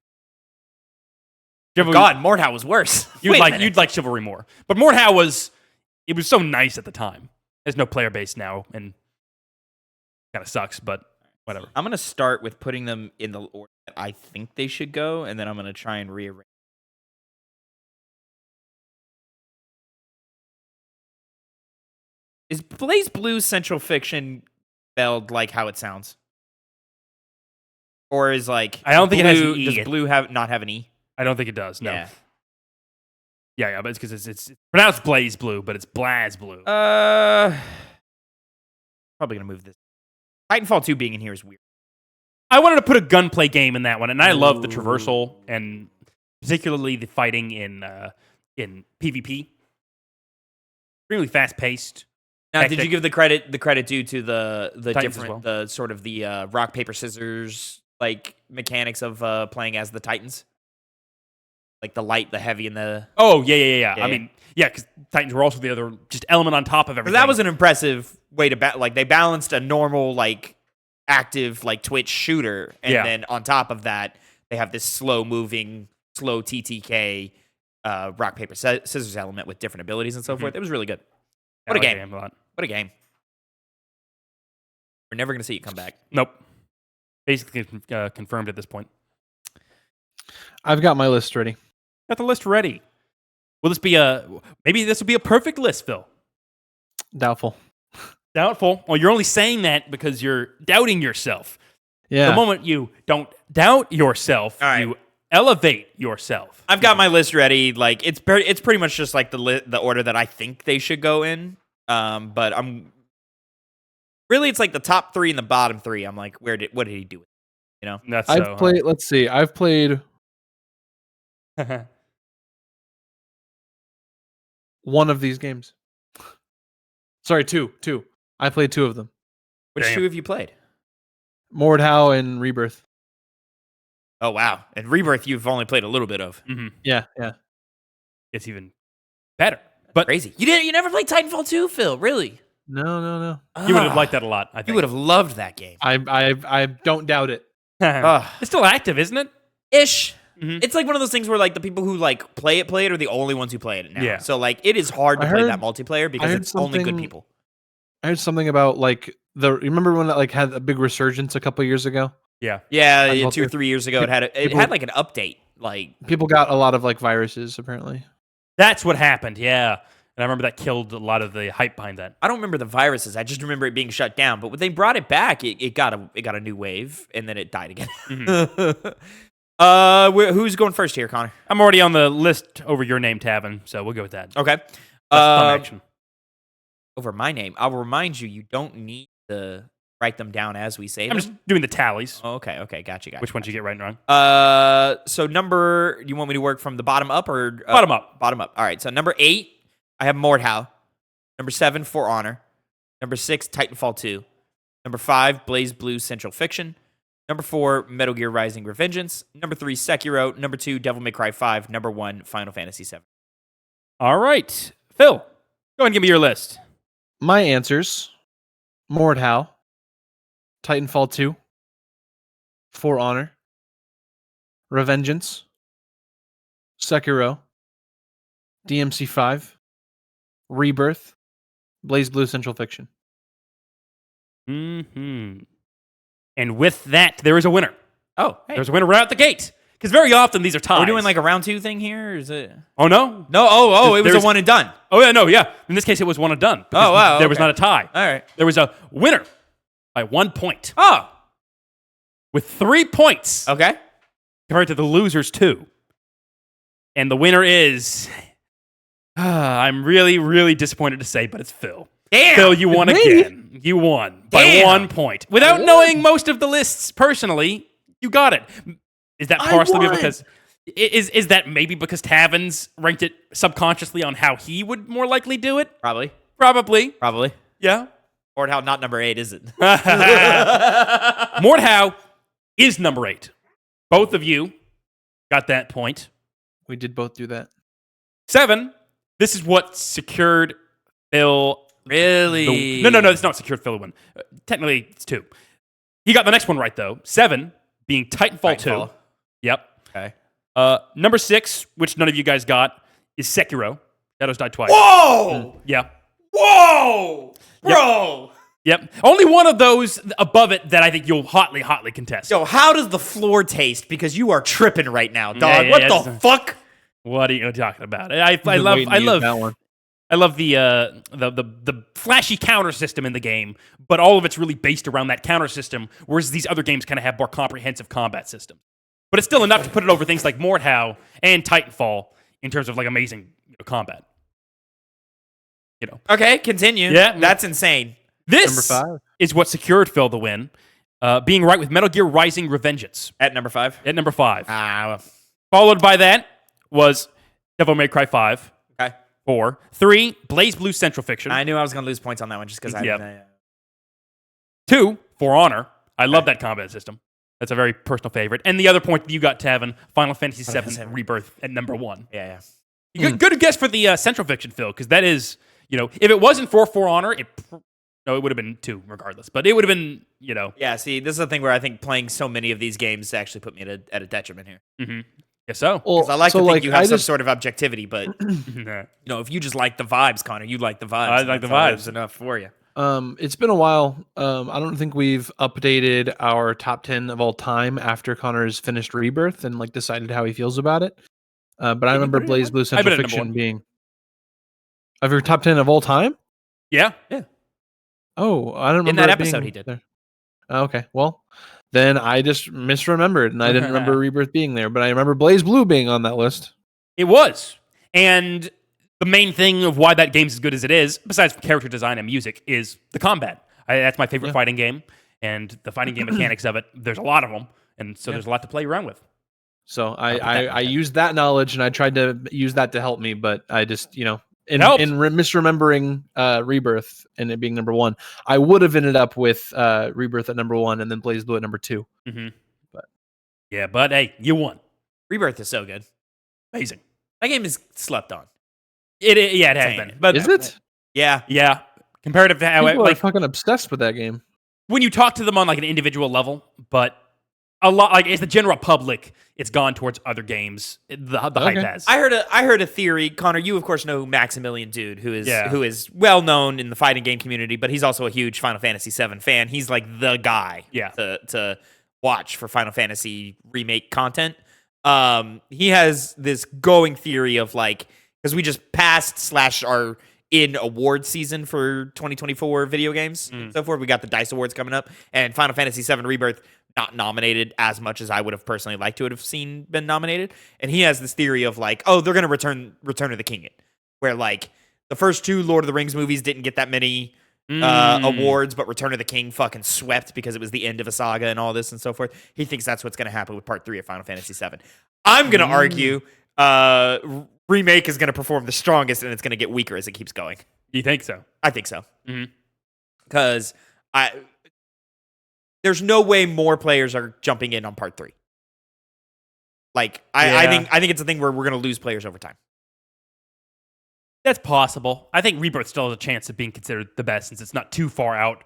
Chivalry. God, Mordhau was worse. You'd like Chivalry more. But Mordhau was so nice at the time. There's no player base now, and kind of sucks, but whatever. I'm going to start with putting them in the order that I think they should go, and then I'm going to try and rearrange. Is Blaze Blue Central Fiction spelled like how it sounds? Or is like I don't think it has an Blue- E. Does Blue not have an E? I don't think it does. No. Yeah. Yeah, but it's because it's pronounced Blaze Blue, but it's Blaz Blue. Probably gonna move this. Titanfall 2 being in here is weird. I wanted to put a gunplay game in that one, and I love the traversal and particularly the fighting in PvP. Extremely fast paced. Now, did you give the credit due to the Titans as different well. the sort of the rock paper scissors like mechanics of playing as the Titans? Like the light, the heavy, and the Oh yeah. Yeah, I mean, yeah, because Titans were also the other just element on top of everything. that was an impressive way to like they balanced a normal like active like Twitch shooter, and then on top of that they have this slow moving, slow TTK rock paper scissors element with different abilities and so forth. It was really good. What a game! A lot. What a game! We're never gonna see it come back. Nope. Basically confirmed at this point. I've got my list ready. Got the list ready. Will this be maybe this will be a perfect list, Phil? Doubtful. Doubtful. Well, you're only saying that because you're doubting yourself. Yeah. The moment you don't doubt yourself, All right. you elevate yourself. I've got my list ready. Like it's pretty much just like the order that I think they should go in. But really it's like the top 3 and the bottom 3. I'm like, what did he do? You know, That's I've played. Let's see. I've played one of these games. Sorry, two. I played 2 of them. which Damn. 2 have you played? Mordhau and Rebirth. Oh wow! And Rebirth, you've only played a little bit of. Yeah. It's even better. But Crazy. You never played Titanfall 2, Phil? Really? No. you would have liked that a lot, I think. You would have loved that game. I don't doubt it. It's still active, isn't it? Ish. Mhm. It's like one of those things where like the people who like play it are the only ones who play it now. Yeah. So like it is hard to I play heard- that multiplayer because heard it's only good something- people. I heard something about like remember when it like had a big resurgence a couple years ago? Yeah. Yeah, Titanfall 2 or 2. 3 years ago, it People- had like an update. Like People got a lot of like viruses apparently. That's what happened, yeah. And I remember that killed a lot of the hype behind that. I don't remember the viruses. I just remember it being shut down. But when they brought it back, it got a new wave, and then it died again. Who's going first here, Connor? I'm already on the list over your name, Tavin, so we'll go with that. Okay. That's fun action. Over my name, I'll remind you. You don't need to write them down as we say I'm them. just doing the tallies. Oh, okay, gotcha. Which ones you get right and wrong? So number, you want me to work from the bottom up or Bottom up. Bottom up. All right. So number 8, I have Mordhau. Number 7, For Honor. Number 6, Titanfall 2. Number 5, Blaze Blue Central Fiction. Number 4, Metal Gear Rising Revengeance. Number 3, Sekiro. Number 2, Devil May Cry 5. Number 1, Final Fantasy 7. All right. Phil, go ahead and give me your list. My answers: Mordhau, Titanfall 2, For Honor, Revengeance, Sekiro, DMC 5, Rebirth, Blaze Blue Central Fiction. And with that, there is a winner. Oh, hey. There's a winner right out the gate. Because very often these are ties. Are we doing like a round 2 thing here? Or is it? Oh, no? No, it was a There's- one and done. Oh, yeah, no, yeah. In this case, it was one and done. because Oh, wow, There was okay. not a tie. All right. There was a winner by 1 point. Oh, With 3 points okay. compared to the losers, 2. And the winner is... I'm really, really disappointed to say, but it's Phil. Damn. Phil, you won Me? again. You won by Damn. 1 point. Without knowing most of the lists personally, you got it. Is that I partially won. because... Is that maybe because Tavin's ranked it subconsciously on how he would more likely do it? Probably. Probably. Yeah. Or how not number 8, is it? Mordhau is number 8. Both of you got that point. We did both do that. 7. This is what secured Phil. Really? No. It's not secured Phil one. Technically, it's 2. He got the next one right though. 7 being Titanfall 2. Yep. Okay. Number 6, which none of you guys got, is Sekiro. Shadows Die Twice. Whoa! Yeah. Whoa! Bro! Yep. Only one of those above it that I think you'll hotly contest. So how does the floor taste? Because you are tripping right now, dog. Yeah, what yeah, the it's- fuck? What are you talking about? I Been waiting to use love that one. I love the flashy counter system in the game, but all of it's really based around that counter system, whereas these other games kind of have more comprehensive combat systems. But it's still enough to put it over things like Mordhau and Titanfall in terms of like amazing combat. Okay, continue. Yeah. That's insane. This Number 5 is what secured Phil the win, being right with Metal Gear Rising: Revengeance At number 5. at number 5. Ah, Followed by that was Devil May Cry 5, okay. 4, 3, Blaze Blue Central Fiction, I knew I was going to lose points on that one just because Yep. 2, For Honor. I love that combat system. That's a very personal favorite. And the other point that you got, Tavin, Final Fantasy VII Rebirth at number 1. Yeah. Good guess for the Central Fiction, Phil, because that is, if it wasn't for Honor, it would have been 2 regardless. But it would have been, Yeah, see, this is the thing where I think playing so many of these games actually put me at a detriment here. Mm-hmm. Guess so. Because I like to think you have some sort of objectivity, but if you just like the vibes, Connor, you like the vibes. I like the vibes. That's enough for you. It's been a while. I don't think we've updated our top 10 of all time after Connor's finished Rebirth and decided how he feels about it. But I remember Blaze Blue Central Fiction being of your top 10 of all time. Yeah. Oh, I don't remember In that it episode being he did. there. Okay, well, then I just misremembered, and I didn't remember Rebirth being there, but I remember Blaze Blue being on that list. It was. And the main thing of why that game's as good as it is, besides character design and music, is the combat. That's my favorite fighting game, and the fighting game mechanics of it, there's a lot of them, and so there's a lot to play around with. So I used that knowledge, and I tried to use that to help me, but I just, in misremembering Rebirth and it being number 1, I would have ended up with Rebirth at number 1 and then Blaze Blue at number 2. Mm-hmm. But hey, you won. Rebirth is so good. Amazing. That game is slept on. It has been. But is it? Yeah. Comparative to how People are fucking obsessed with that game. When you talk to them on an individual level, but a lot as the general public, it's gone towards other games. The hype has. I heard a theory, Connor. You of course know Maximilian Dude, who is well known in the fighting game community, but he's also a huge Final Fantasy VII fan. He's like the guy to watch for Final Fantasy remake content. He has this going theory of because we just passed / are in award season for 2024 video games and so forth. We got the DICE Awards coming up, and Final Fantasy VII Rebirth not nominated as much as I would have personally liked to have seen been nominated. And he has this theory of they're going to Return of the King it, where the first 2 Lord of the Rings movies didn't get that many awards, but Return of the King fucking swept because it was the end of a saga and all this and so forth. He thinks that's what's going to happen with part 3 of Final Fantasy VII. I'm going to argue remake is going to perform the strongest, and it's going to get weaker as it keeps going. You think so? I think so. Mm-hmm. Because there's no way more players are jumping in on part 3. I think it's a thing where we're going to lose players over time. That's possible. I think Rebirth still has a chance of being considered the best since it's not too far out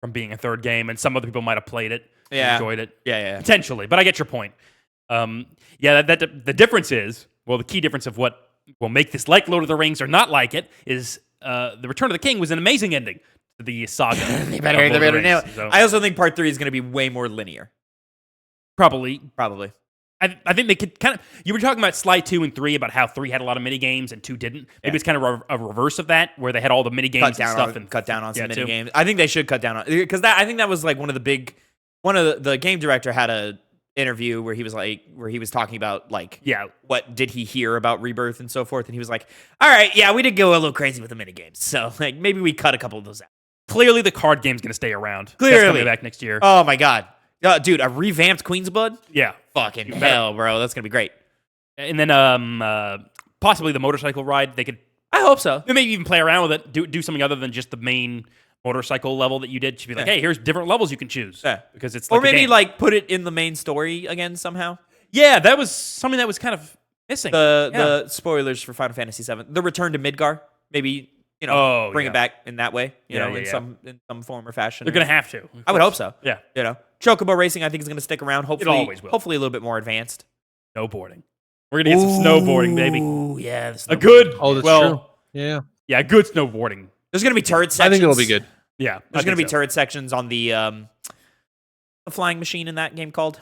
from being a third game, and some other people might have played it, enjoyed it. Yeah. Potentially, but I get your point. The difference is, the key difference of what will make this like Lord of the Rings or not like it is the Return of the King was an amazing ending to the saga. They better nail it. I also think part 3 is going to be way more linear. Probably. I think they could kind of. You were talking about Sly 2 and 3 about how 3 had a lot of mini games and 2 didn't. Maybe it's kind of a reverse of that, where they had all the mini games and stuff and cut down on some mini games. I think they should cut down on because I think that was one of the game director had a interview where he was talking about what did he hear about Rebirth and so forth, and he was like, all right, yeah, we did go a little crazy with the mini games, so maybe we cut a couple of those out. Clearly, the card game's going to stay around. Clearly, that's coming back next year. Oh my god. Dude, a revamped Queen's Blood? Yeah. Fucking hell, bro. That's going to be great. And then possibly the motorcycle ride. They could... I hope so. Maybe even play around with it. Do something other than just the main motorcycle level that you did. Should be hey, here's different levels you can choose. Yeah. Because it's or maybe put it in the main story again somehow. Yeah, that was something that was kind of missing. The spoilers for Final Fantasy VII. The return to Midgar. Maybe... bring it back in that way, in some form or fashion. They're going to have to. I would hope so. Yeah. Chocobo racing, I think, is going to stick around. Hopefully, it always will. Hopefully, a little bit more advanced. Snowboarding. We're going to get some snowboarding, baby. Ooh, yeah. A good. Oh, that's true. Yeah. Yeah, good snowboarding. There's going to be turret sections. I think it'll be good. Yeah. There's going to be turret sections on the flying machine in that game called.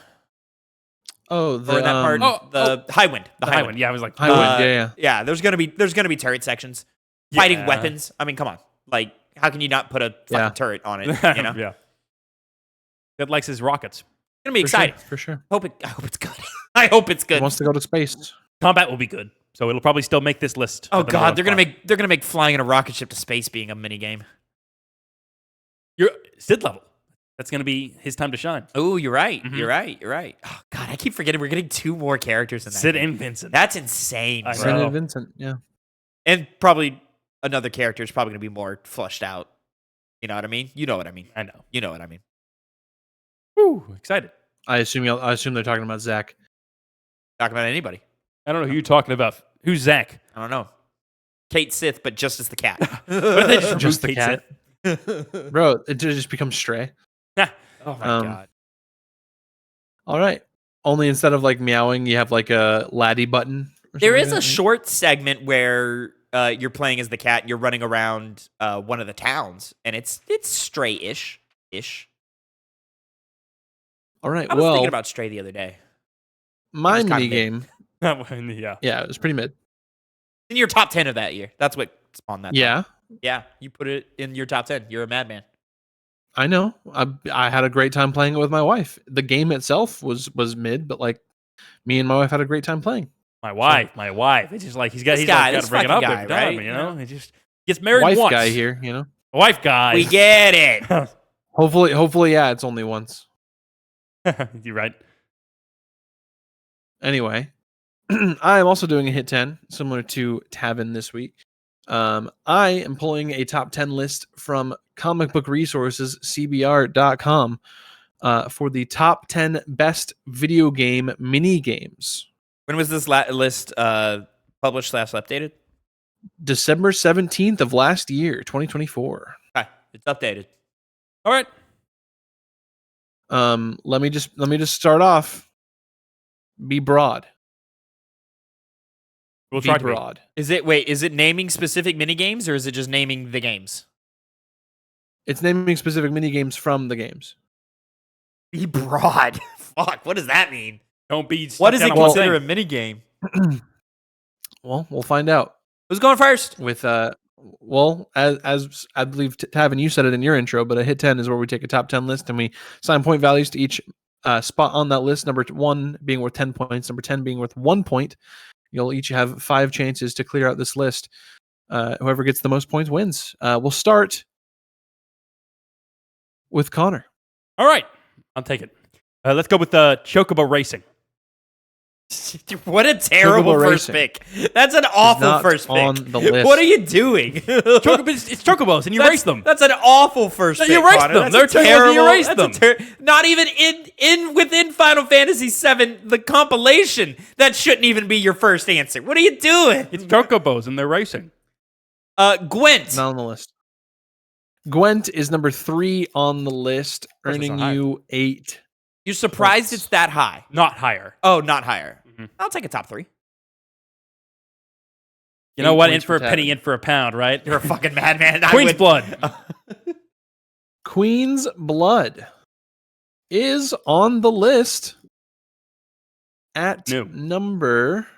Oh, the Highwind. The Highwind. Yeah, I was like Highwind. Yeah. Yeah, there's going to be turret sections. fighting Yeah. weapons. I mean, come on. Like, how can you not put a fucking turret on it? You know, Yeah. That likes his rockets. it's gonna be exciting. For sure. I hope it's good. I hope it's He good. wants to go to space. Combat will be good, so it'll probably still make this list. Oh at the god, number one they're gonna make flying in a rocket ship to space being a mini game. You're Sid level. That's gonna be his time to shine. Oh, you're right. Mhm. You're right. You're right. Oh god, I keep forgetting we're getting 2 more characters in that. Sid game. and Vincent. That's insane. I Bro. know. Sid and Vincent. Yeah. And probably another character is probably gonna be more flushed out. You know what I mean? You know what I mean. I know. You know what I mean. Woo, excited. I assume they're talking about Zach. Talk about anybody. I don't know who you're talking about. Who's Zach? I don't know. Kate Sith, but just as the cat. What if they just Just the remove cat. Kate Bro, it just becomes Stray. Sith? Oh my god. All right. Only instead of like meowing, you have like a laddie button. Or There something is like a that, short segment where you're playing as the cat and you're running around one of the towns, and it's Stray-ish. All right. I was Well, thinking about Stray the other day. my It's kinda mini game. Yeah. Yeah, it was pretty mid. In your top 10 of that year. That's what spawned that. Yeah, Yeah, you put it in your top 10. You're a madman. I know. I had a great time playing it with my wife. The game itself was mid, but like me and my wife had a great time playing. My wife. It's just like he's got This got guy, to bring it up fucking every guy, time, right? you know? He just gets married Wife once. guy here, you know. Wife guy. We get it. Hopefully, yeah, it's only once. You're right. Anyway, I am also doing a hit 10, similar to Tavin this week. I am pulling a top 10 list from comic book resources, cbr.com, for the top 10 best video game mini games. When was this list published / updated? December 17th of last year, 2024. Okay, it's updated. All right. Let me just start off. Be broad. We'll Be try to be. broad. Is it naming specific mini games or is it just naming the games? It's naming specific mini games from the games. Be broad. Fuck, what does that mean? Don't be. What does stuck it on one consider a thing. mini game? Well, we'll find out. Who's going first? With well, as I believe Tavin, you said it in your intro, but a hit 10 is where we take a top 10 list and we assign point values to each spot on that list. Number 1 being worth 10 points, number 10 being worth 1 point. You'll each have 5 chances to clear out this list. Whoever gets the most points wins. We'll start with Connor. All right. I'll take it. Let's go with Chocobo Racing. What a terrible Chocobo first Racing. pick. That's an awful not first pick. on the list. What are you doing? It's Chocobos, and you race them. That's an awful first No, pick. you erased Connor. them. That's They're a terrible. You erased that's a them. not even within Final Fantasy VII, the compilation. That shouldn't even be your first answer. What are you doing? It's Chocobos, and they're racing. Gwent. Not on the list. Gwent is number 3 on the list, course it's earning not high. you 8. You're surprised Points. it's that high? Not higher. Oh, not higher. Mhm. I'll take a top 3. You know 8 what? In points for a for penny, Tavin. in for a pound, right? You're a fucking madman. Queen's Blood. Queen's Blood is on the list at No. number.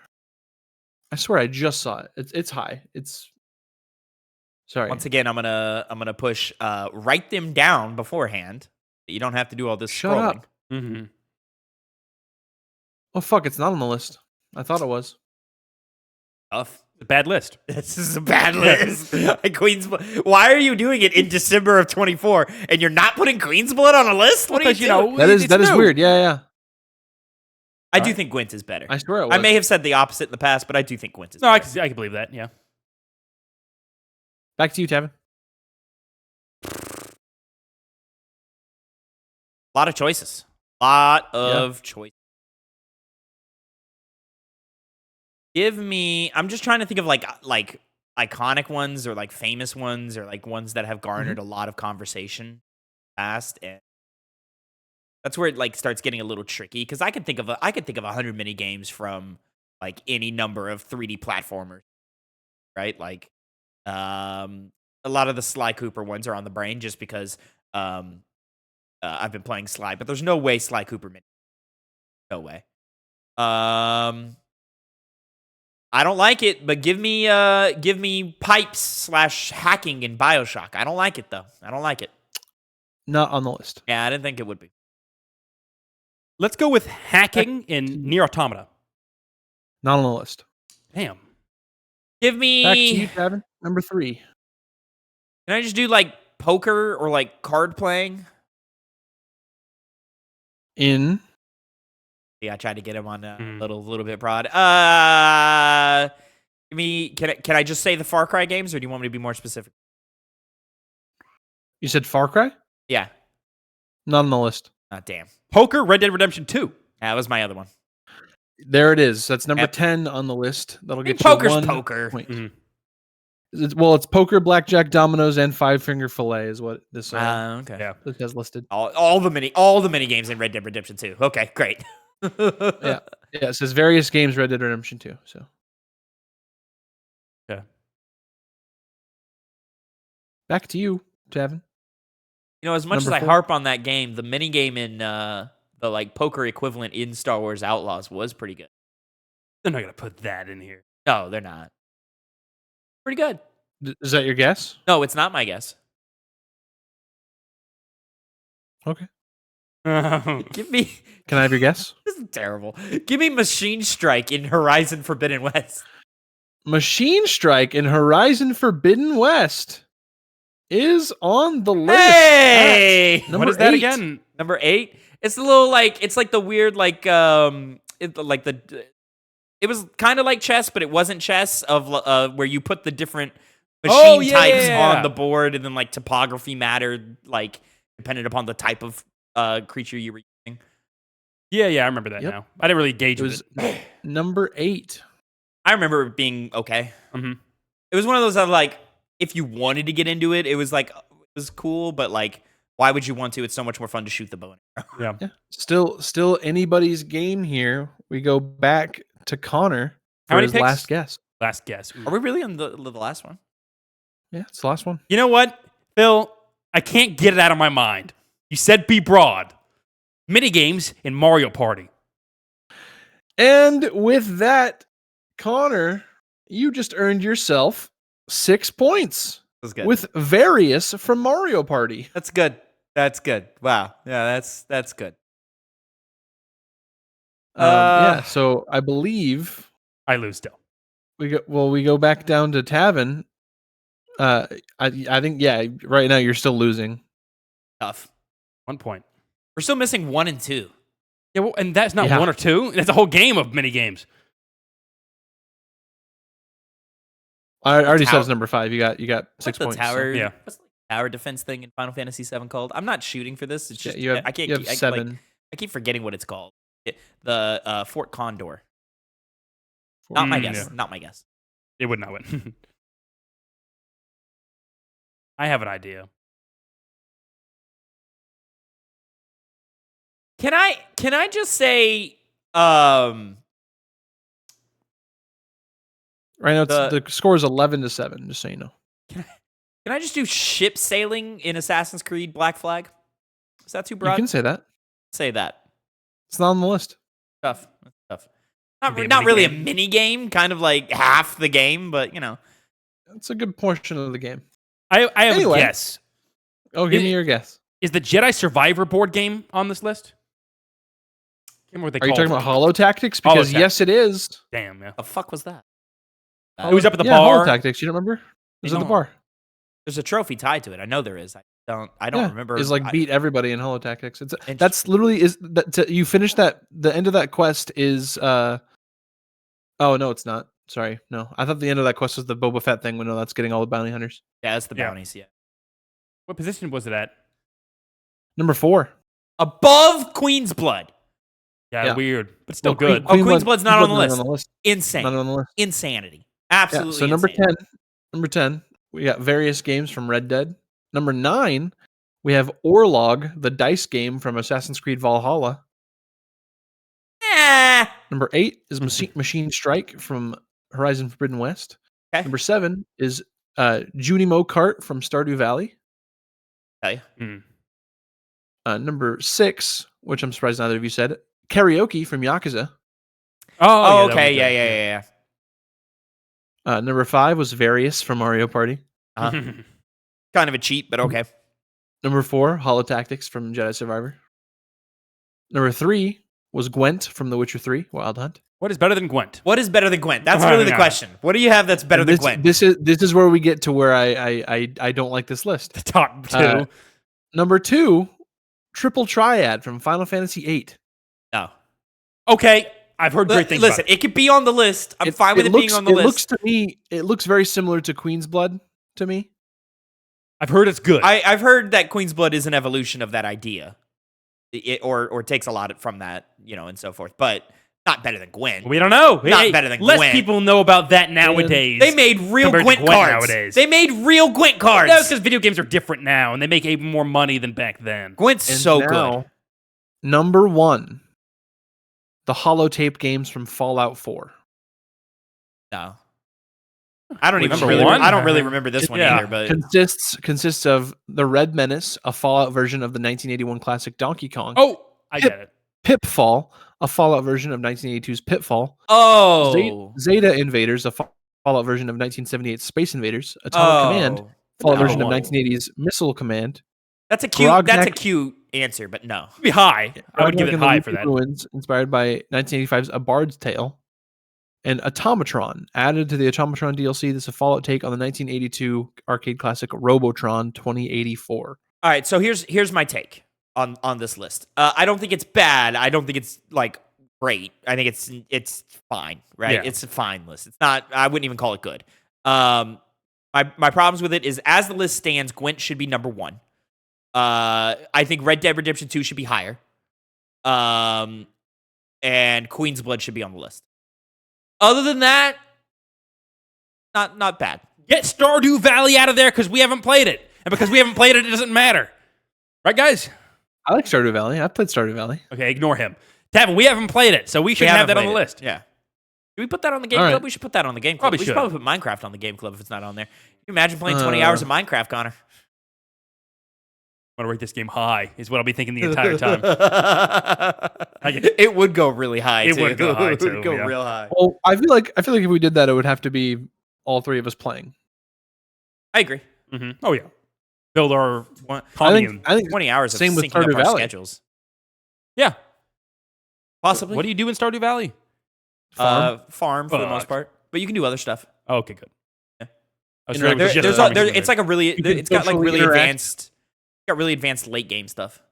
I swear I just saw it. It's high. It's sorry. Once again, I'm gonna push. Write them down beforehand. You don't have to do all this Shut scrolling. up. Mm-hmm. Oh fuck! It's not on the list. I thought it was. Tough. A bad list. This is a bad list. Queen's Blood. Why are you doing it in December of 24 and you're not putting Queen's Blood on a list? What are you Because, you doing? know, That is it's new. weird. Yeah. I do Alright. think Gwent is better. I swear it was. I may have said the opposite in the past, but I do think Gwent is No, I better. can believe that. Yeah. Back to you, Tavin. A lot of choices. Choices. Give me. I'm just trying to think of like iconic ones or like famous ones or like ones that have garnered a lot of conversation past, and that's where it like starts getting a little tricky because I could think of 100 mini games from like any number of 3D platformers, right? Like, a lot of the Sly Cooper ones are on the brain just because I've been playing Sly, but there's no way Sly Cooper mini. No way. I don't like it, but give me pipes / hacking in BioShock. I don't like it though. I don't like it. Not on the list. Yeah, I didn't think it would be. Let's go with hacking in Nier Automata. Not on the list. Damn. Give me. Back to you, Tavin. Number 3. Can I just do like poker or like card playing? In Yeah, I tried to get him on a little bit broad. Give me. Can I just say the Far Cry games, or do you want me to be more specific? you said Far Cry? Yeah. Not on the list. Oh, damn. Poker, Red Dead Redemption 2. That was my other one. There it is. That's number Yep. 10 on the list. That'll get you Poker's 1 poker. point. Mhm. It's poker, blackjack, dominoes, and 5-finger fillet is what this Okay. Yeah. this has listed. All the mini games in Red Dead Redemption 2. Okay, great. Yeah. Yeah, it says various games Red Dead Redemption 2. So Yeah. back to you, Tavin. You know, as much Number as I 4. harp on that game, the mini game in the like poker equivalent in Star Wars Outlaws was pretty good. They're not going to put that in here. No, they're not. Pretty good. Is that your guess? No, it's not my guess. Okay. Give me. Can I have your guess? This is terrible. Give me Machine Strike in Horizon Forbidden West. Machine Strike in Horizon Forbidden West is on the list. Hey! Number What is that 8. again? Number 8. It's the little like it's like the weird like it was kind of like chess, but it wasn't chess of where you put the different machine types on the board, and then like topography mattered like depended upon the type of creature you were using. Yeah, I remember that Yep. now. I didn't really engage It with was it. number 8. I remember it being okay. Mm-hmm. It was one of those that like if you wanted to get into it, it was like it was cool, but like why would you want to? It's so much more fun to shoot the bow and arrow. Yeah. Yeah. Still anybody's game here. We go back to Connor How for many his picks? last guess. Last guess. Ooh. Are we really on the last one? Yeah, it's the last one. You know what, Phil? I can't get it out of my mind. You said be broad. Minigames in Mario Party. And with that, Connor, you just earned yourself 6 points That's good. with various from Mario Party. That's good. That's good. Wow. Yeah, that's good. Yeah, so I believe I lose still. we go back down to Tavin. I think right now you're still losing. Tough. 1 point. We're still missing 1 and 2. Yeah, well, and that's not Yeah. 1 or 2. That's a whole game of minigames. I already said Tower- it's number 5. You got 6 What's points. the tower? Yeah. What's the tower defense thing in Final Fantasy VII called? I'm not shooting for this. It's Yeah, just you have, I can't. you have keep, 7. I keep forgetting what it's called. The Fort Condor. Not my Mm, guess. yeah. Not my guess. It would not win. I have an idea. Can I just say Right now, The- the score is 11-7. Just so you know. can I just do ship sailing in Assassin's Creed Black Flag? Is that too You broad? can say that. Say that. It's not on the list. Tough. That's tough. Could be a Not really a minigame. mini game, kind of like half the game, but you know. It's a good portion of the game. I have Anyway. a guess. Oh, give Is- me your guess. Is the Jedi Survivor board game on this list? I can't remember what they Are you called talking it. about Holo Tactics? Holo Because yes, it is. Damn, yeah. The fuck was that? It was up at the Yeah, Holo bar. Tactics. You don't remember? It was at the No. bar. There's a trophy tied to it. I know there is. I don't Yeah, remember. Is like I- beat everybody in Holo Tactics. It's Int- that's literally is that you finish that. The end of that quest is oh no, it's not. Sorry, no. I thought the end of that quest was the Boba Fett thing. When no, that's getting all the bounty hunters. Yeah, that's the Yeah. bounties. Yeah. What position was it at? Number 4. Above Queen's Blood. Yeah, Yeah. weird, but still Well, Queen- good. Oh, Queen's Blood's not on the Blood's list. Not Insane. on the list. Insanity. Yeah, Absolutely. so number insane. 10. Number 10. We got various games from Red Dead. Number 9. We have Orlog, the dice game from Assassin's Creed Valhalla. Number 8 is Machine Strike from Horizon Forbidden West. Okay. Number 7 is Junimo Kart from Stardew Valley. Okay. Number 6, which I'm surprised neither of you said, Karaoke from Yakuza. Oh, yeah, that okay. was Yeah, good. yeah. Number 5 was Various from Mario Party. Kind of a cheat, but okay. Number 4, Holo Tactics from Jedi Survivor. Number 3 was Gwent from The Witcher 3 Wild Hunt. What is better than Gwent? What is better than Gwent? That's really the question. What do you have that's better than Gwent? This is where we get to where I don't like this list. The top 2. Number 2, Triple Triad from Final Fantasy VIII. No. Okay, I've heard great things. Listen, it could be on the list. I'm fine with it being on the list. It looks to me, it looks very similar to Queen's Blood to me. I've heard it's good. I've heard that Queen's Blood is an evolution of that idea, or takes a lot from that, and so forth. But not better than Gwent. We don't know. Not better than Less Gwent. people know about that nowadays. They made real Gwent cards nowadays. They made real Gwent cards. That's because video games are different now, and they make even more money than back then. Gwent's so good. Number 1, the holotape games from Fallout 4. No. I don't really remember this one either, but consists of the Red Menace, a Fallout version of the 1981 classic Donkey Kong. Oh, I get it. Pitfall, a Fallout version of 1982's Pitfall. Oh. Zeta Invaders, a Fallout version of 1978's Space Invaders. Atomic Command, Fallout version of 1980's Missile Command. That's a cute answer, but no. It'd be high. I would give it high for that. Ruins, inspired by 1985's A Bard's Tale. And Automatron, added to the Automatron DLC. This is a Fallout take on the 1982 arcade classic Robotron 2084. All right, so here's my take on this list. I don't think it's bad. I don't think it's like great. I think it's fine, right? Yeah. It's a fine list. It's not. I wouldn't even call it good. My problems with it is, as the list stands, Gwent should be number 1. I think Red Dead Redemption 2 should be higher. And Queen's Blood should be on the list. Other than that, not bad. Get Stardew Valley out of there because we haven't played it. And because we haven't played it, it doesn't matter. Right, guys? I like Stardew Valley. I've played Stardew Valley. Okay, ignore him. Tavin, we haven't played it, so we should have that on the list. Yeah. Do we put that on the Game Club? We should put that on the Game Club. Probably we should probably put Minecraft on the Game Club if it's not on there. Can you imagine playing 20 hours of Minecraft, Connor? I want to rate this game high, is what I'll be thinking the entire time. It would go really high, It too. would go high, too. It would go yeah. real high. Well, I feel like if we did that, it would have to be all 3 of us playing. I agree. Mm-hmm. Oh, yeah. Build our I commune. think 20 hours of same with syncing up Stardew our Valley. schedules. Yeah. Possibly. What do you do in Stardew Valley? Farm for the most part. But you can do other stuff. Oh, okay, good. Yeah. It's like a really... It's got like really advanced... Got really advanced late game stuff.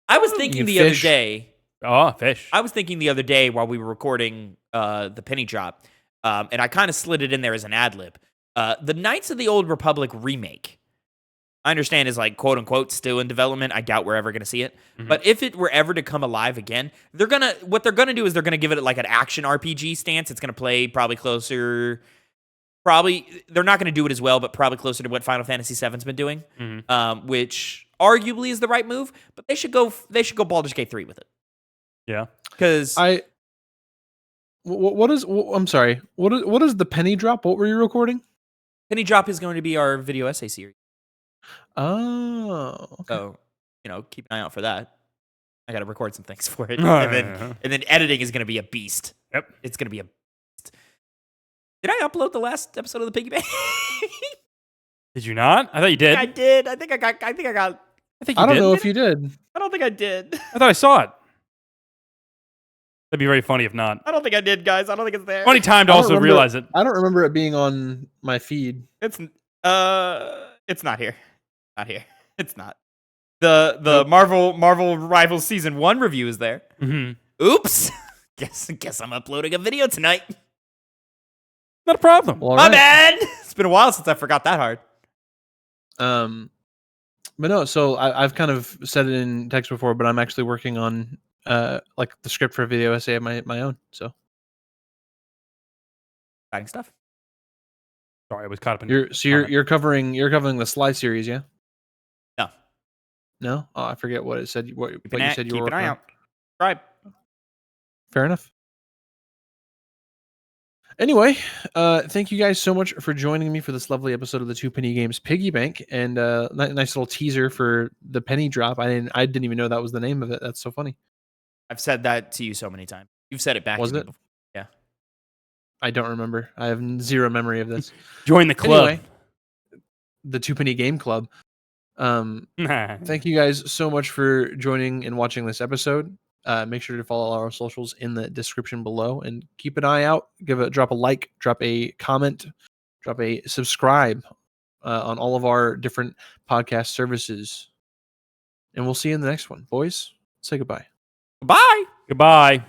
I was thinking the other day. Oh, fish. I was thinking the other day while we were recording the Penny Drop, and I kind of slid it in there as an ad lib. The Knights of the Old Republic remake, I understand, is like quote unquote still in development. I doubt we're ever going to see it. Mm-hmm. But if it were ever to come alive again, what they're gonna do is they're gonna give it like an action RPG stance. It's gonna play probably closer. They're not going to do it as well, but probably closer to what Final Fantasy VII's been doing, which arguably is the right move. But they should go Baldur's Gate 3 with it. Yeah, because I'm sorry. What is the Penny Drop? What were you recording? Penny Drop is going to be our video essay series. Oh, okay. So keep an eye out for that. I got to record some things for it, and then editing is going to be a beast. Yep, it's going to be a. Did I upload the last episode of the Piggy Bank? Did you not? I thought you did. I did. I think I got. I don't know if you did. I don't think I did. I thought I saw it. That'd be very funny if not. I don't think I did, guys. I don't think it's there. Funny time to also realize it. I don't remember it being on my feed. It's not here. Not here. It's not. The Marvel Rivals Season 1 review is there. Mm-hmm. Oops. Guess I'm uploading a video tonight. Not a problem. Well, My bad. It's been a while since I forgot that hard. But no, so I've kind of said it in text before, but I'm actually working on like the script for a video essay of my own. So exciting stuff. Sorry, I was caught up in. You're covering the Sly series, yeah? No. Oh, I forget what it said. What you said you were working on. Keep an eye out. Right. Fair enough. Anyway, thank you guys so much for joining me for this lovely episode of the TwoPennyGames Piggy Bank, and nice little teaser for the Penny Drop. I didn't even know that was the name of it. That's so funny. I've said that to you so many times. You've said it back. Was to it? Me before. Yeah. I don't remember. I have zero memory of this. Join the club. Anyway, the Two Penny Game Club. Thank you guys so much for joining and watching this episode. Make sure to follow all our socials in the description below, and keep an eye out. Drop a like, drop a comment, drop a subscribe on all of our different podcast services. And we'll see you in the next one. Boys, say goodbye. Bye. Goodbye.